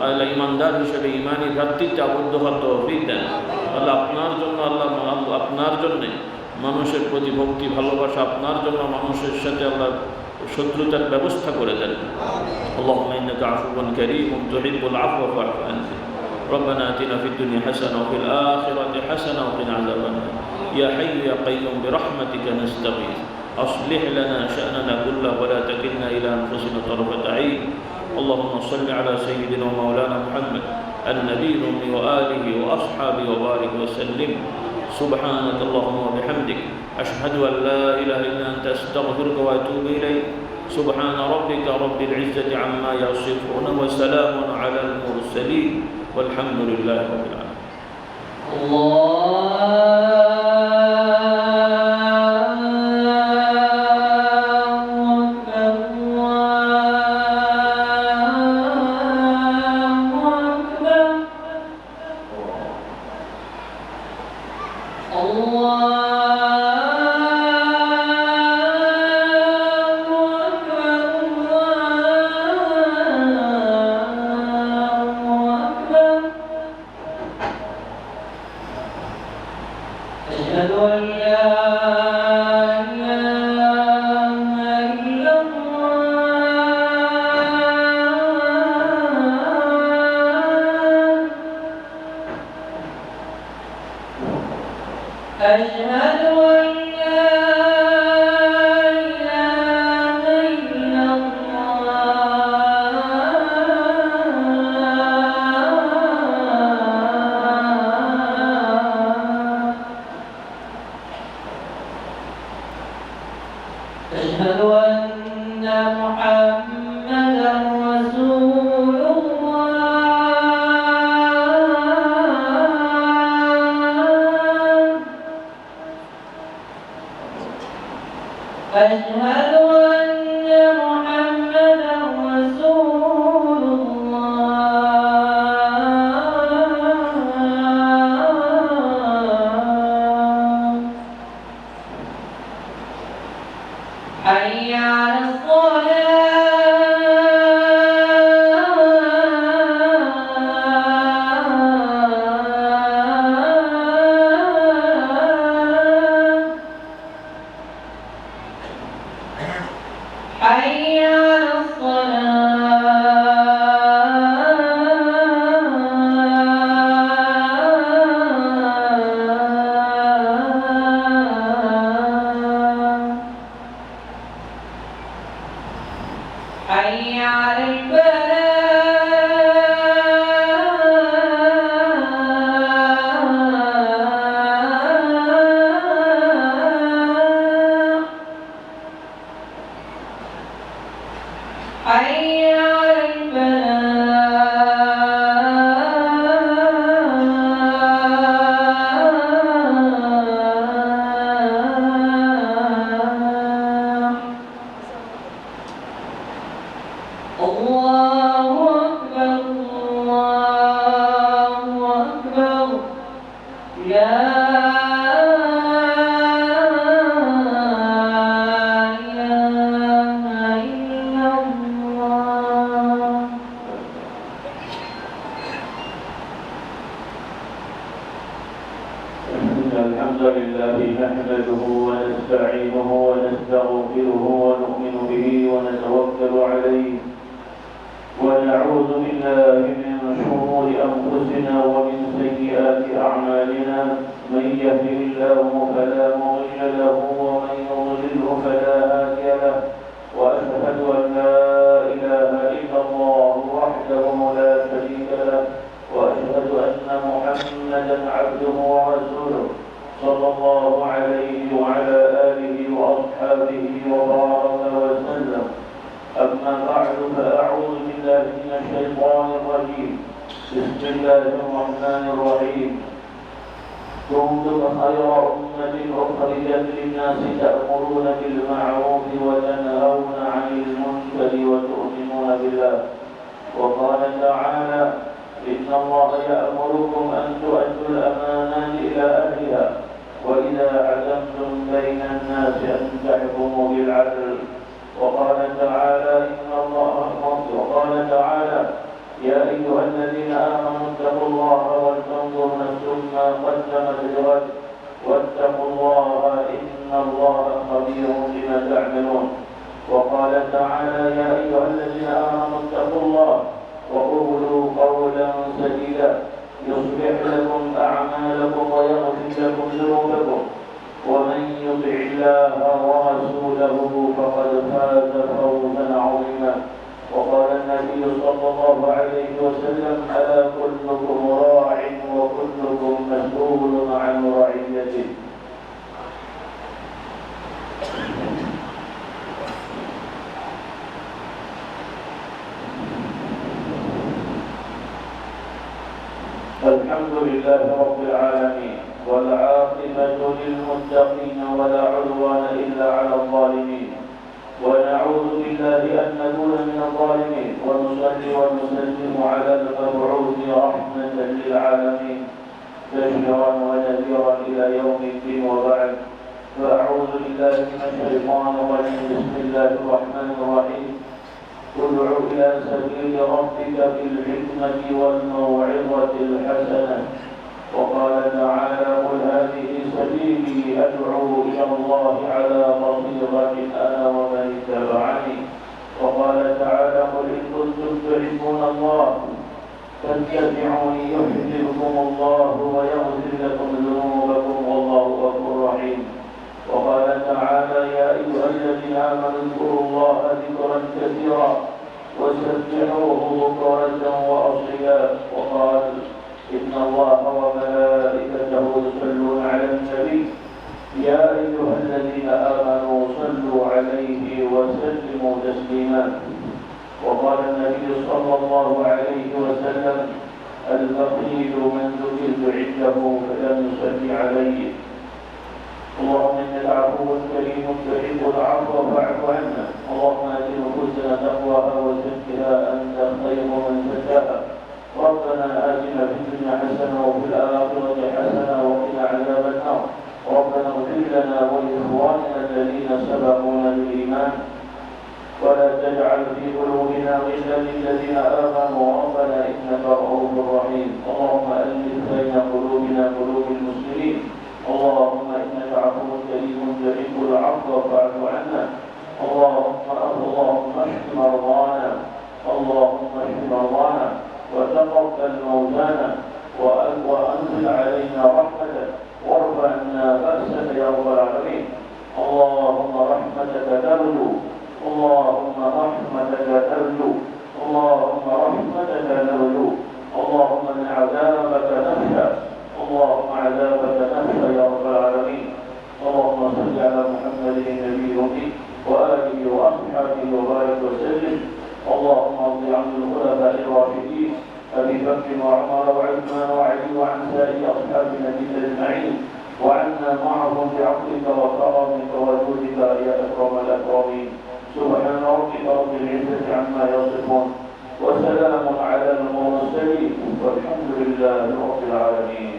আল্লাহ ইমানদার হিসেবে ইমানি ভ্রাতৃত্বে আবদ্ধ হওয়ার তৌফিক দেন। আল্লাহ আপনার জন্য, আপনার জন্যে মানুষের প্রতি ভক্তি, ভালোবাসা, আপনার জন্য মানুষের সাথে আল্লাহ শত্রুতার ব্যবস্থা করে দেন। আল্লাহুম্মা ইন্নাকা আফুউন কারীমুন তুহিব্বুল আফওয়া ফা'ফু আন্না। ربنا آتنا في الدنيا حسنة وفي الآخرة حسنة وقنا عذاب النار. يا حي يا قيوم برحمتك نستغيث أصلح لنا شأننا كله ولا تكلنا إلى أنفسنا طرفة عين. اللهم صل على سيدنا ومولانا محمد النبي الأمي وآله وأصحابه وبارك وسلم. سبحانك اللهم وبحمدك أشهد أن لا إله إلا أنت أستغفرك وأتوب إليك. سبحان ربك رب العزة عما يصفون وسلام على المرسلين والحمد لله رب العالمين. أشهد أن لا إله إلا الله. أشهد أن لا إله إلا الله. أشهد أن محمدا رسول الله. أشهد أن محمدا رسول الله. حي على الصلاة. لا إله إلا الله. إن الحمد لله نحمده ونستعينه ونستغفره ونؤمن به ونتوكل عليه ونعوذ بالله من شرور أنفسنا ومن سيئات أعمالنا. من يهده الله فلا مضل له ومن يضلله فلا هادي له، وأشهد أن لا إله إلا الله وحده لا شريك له، وأشهد أن محمدا عبده ورسوله صلى الله عليه وعلى آله وأصحابه وبارك وسلم. أما بعد فأعوذ بالله من الشيطان الرجيم. بسم الله الرحمن الرحيم. كنتم خير أمة أخرجت للناس تأمرون بالمعروف وتنهون عن المنكر وتؤمنون بالله. وقال تعالى: إن الله يأمركم أن تؤدوا الأمانات إلى أهلها وإذا حكمتم بين الناس أن تحكموا بالعدل. وقال تعالى: يا أيها الذين آمنوا اتقوا الله ولتنظر نفس ما قدمت لغد واتقوا الله إن الله خبير بما تعملون. وقال تعالى: يا أيها الذين آمنوا اتقوا الله وقولوا قولا سديدا يصلح لكم أعمالكم ويغفر لكم ذنوبكم ومن يطع الله ورسوله فقد فاز فوزا عظيما. وقال النبي صلى الله عليه وسلم: ألا كلكم راع وكلكم مسؤول عن رعيته. الحمد لله رب العالمين، والعاقبة للمتقين ولا عدوان إلا على الظالمين. ونعوذ بالله أن نكون من الظالمين، ونصلي ونسلم على المبعوث رحمة للعالمين بشرا ونذيرا إلى يوم الدين. وبعد، فأعوذ بالله من الشيطان الرجيم. بسم الله الرحمن الرحيم. ادع إلى سبيل ربك بالحكمة والموعظة الحسنة. وقال تعالى: قل هذه سبيلي أدعو إلى الله على بصيرة أنا ومن اتبعني. وقال تعالى: قل إن كنتم تحبون الله فاتبعوني يحببكم الله ويغفر لكم ذنوبكم والله غفور رحيم. وقال تعالى: يا أيها الذين آمنوا اذكروا الله ذكرا كثيرا وسبحوه بكرة وأصيلا. وقال: إن الله وملائكته يصلون على النبي يا أيها الذين آمنوا صلوا عليه وسلموا تسليما. وقال النبي صلى الله عليه وسلم: البخيل من ذكرت عنده فلم يصلي عليه. اللهم إنك عفو كريم تحب العفو فاعف عنا. اللهم آت نفوسنا تقواها وزكها أنت خير من زكاها. ربنا آتنا في الدنيا حسنة وفي الآخرة حسنة وقنا عذاب النار. ربنا اغفر لنا ولإخواننا الذين سبقونا بالإيمان ولا تجعل في قلوبنا غلا للذين آمنوا ربنا إنك رؤوف رحيم. اللهم ألف بين قلوبنا قلوب المسلمين. اللهم إنك عفو كريم تحب العفو فاعف عنا. اللهم اشف مرضانا، اللهم اشف مرضانا وتقبل موتانا وأنزل علينا رحمتك وارفع عنا بأسك يا رب العالمين. اللهم رحمتك ترجو، اللهم رحمتك ترجو، اللهم رحمتك نرجو. اللهم من عذابك نخشى، اللهم عذابك نخشى يا رب العالمين. اللهم صل على محمد النبي الأمي وآله وأصحابه وبارك وسلم. اللهم ارض عن الخلفاء الراشدين أبي بكر وعمر وعثمان وعلي وعن سائر أصحاب النبي أجمعين، وعنا معهم بعفوك وكرمك وجودك يا أكرم الأكرمين. سبحان ربك رب العزة عما يصفون وسلام على المرسلين والحمد لله رب العالمين.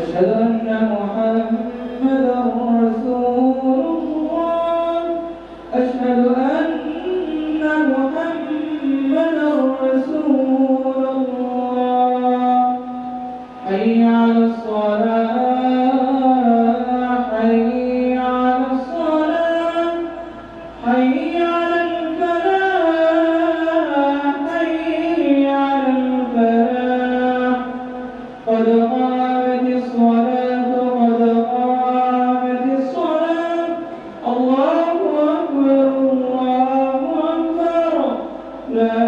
أشهد أن محمدا رسول الله أشهد أن محمدا رسول الله حي على الصلاة حي على الصلاة حي على الفلاح حي على الفلاح قد قامت الصلاة قد قامت الصلاة الله أكبر الله أكبر لا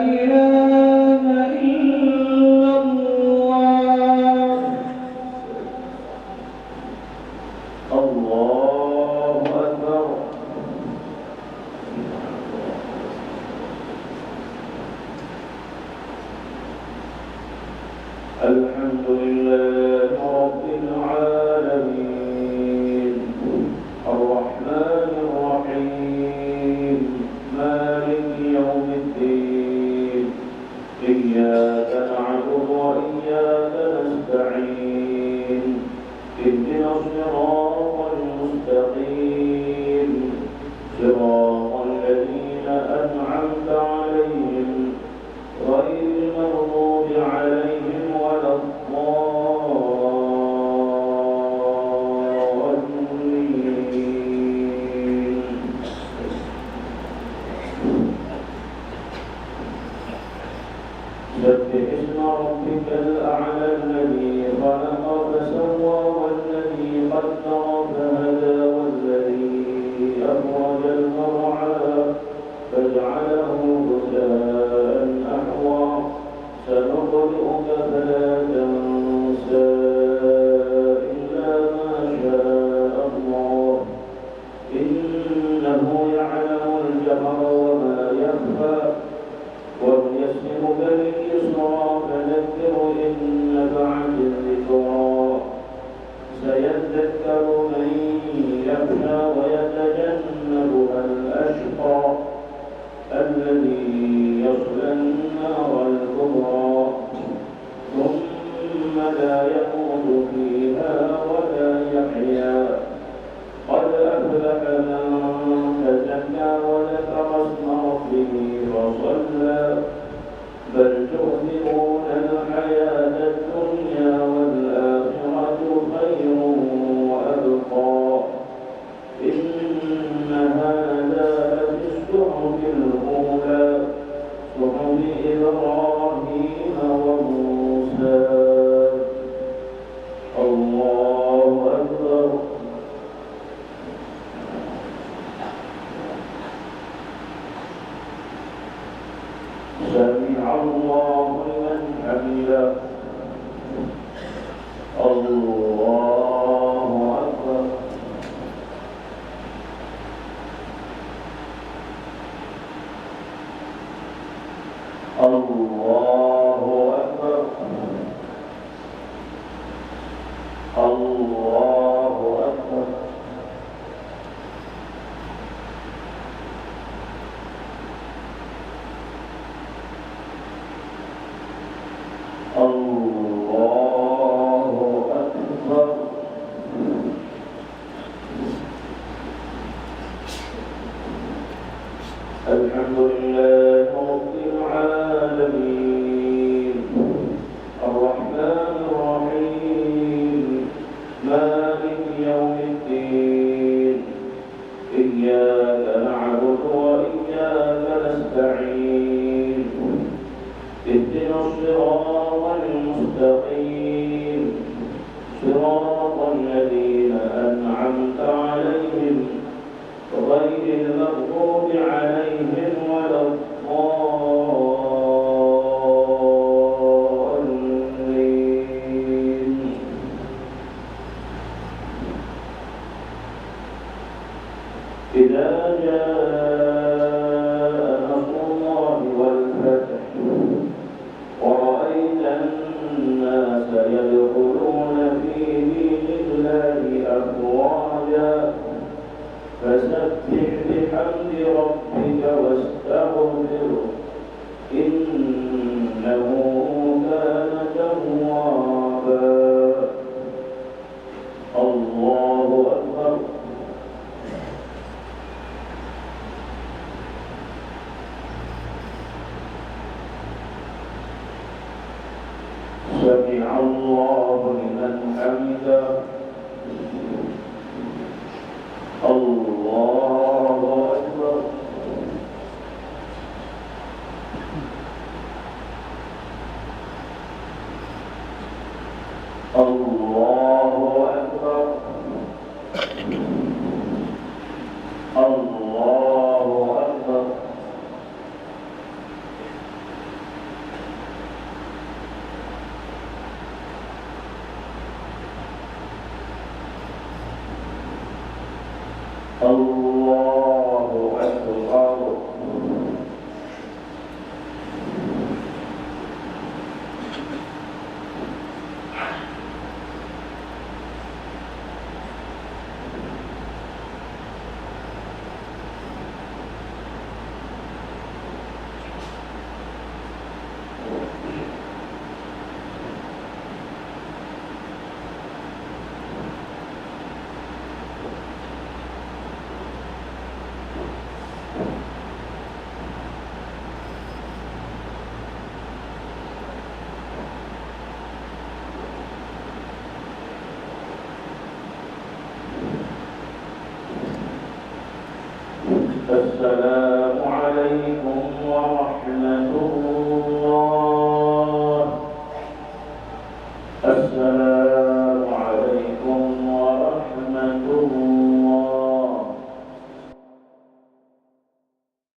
إله إلا الله الله أكبر. الحمد لله رب العالمين الرحمن الرحيم مالك يوم الدين إياك نعبد وإياك نستعين اهدنا الصراط المستقيم صراط الذين أنعمت عليهم غير المغضوب عليهم ولا الضالين. سبح اسم ربك الأعلى الذي خلق فسوى والذي قدر فهدى والذي أخرج المرعى فجعله غثاء أحوى سنقرئك فلا تنسى إلا ما شاء الله إنه يعلم الجهر وما يخفى ونيسرك لليسرى فذكر إن نفعت الذكرى سيذكر من يخشى ويتجنبها الأشقى الذي يصلى النار الكبرى ثم لا يموت فيها ولا يحيا قد أفلح من تزكى وذكر اسم ربه فصلى بل تؤثرون الحياة الدنيا والآخرة خير وأبقى إن هذا لفي الصحف الأولى صحف إبراهيم وموسى. الله أكبر. سمع الله لمن حمده. الله أكبر. الله أكبر. الله أكبر. الله أكبر. الحمد لله رب العالمين الرحمن الرحيم مالك يوم الدين إياك نعبد وإياك نستعين اهدنا الصراط المستقيم صراط الذين أنعمت عليهم غير المغضوب عليهم ولا الضالين. إذا جاء نصر الله والفتح ورأيت الناس يدخلون في دين الله أفواجا فسبح بحمد ربك واستغفره إنه كان توابا. الله أكبر الله أكبر الله أكبر السلام عليكم ورحمة الله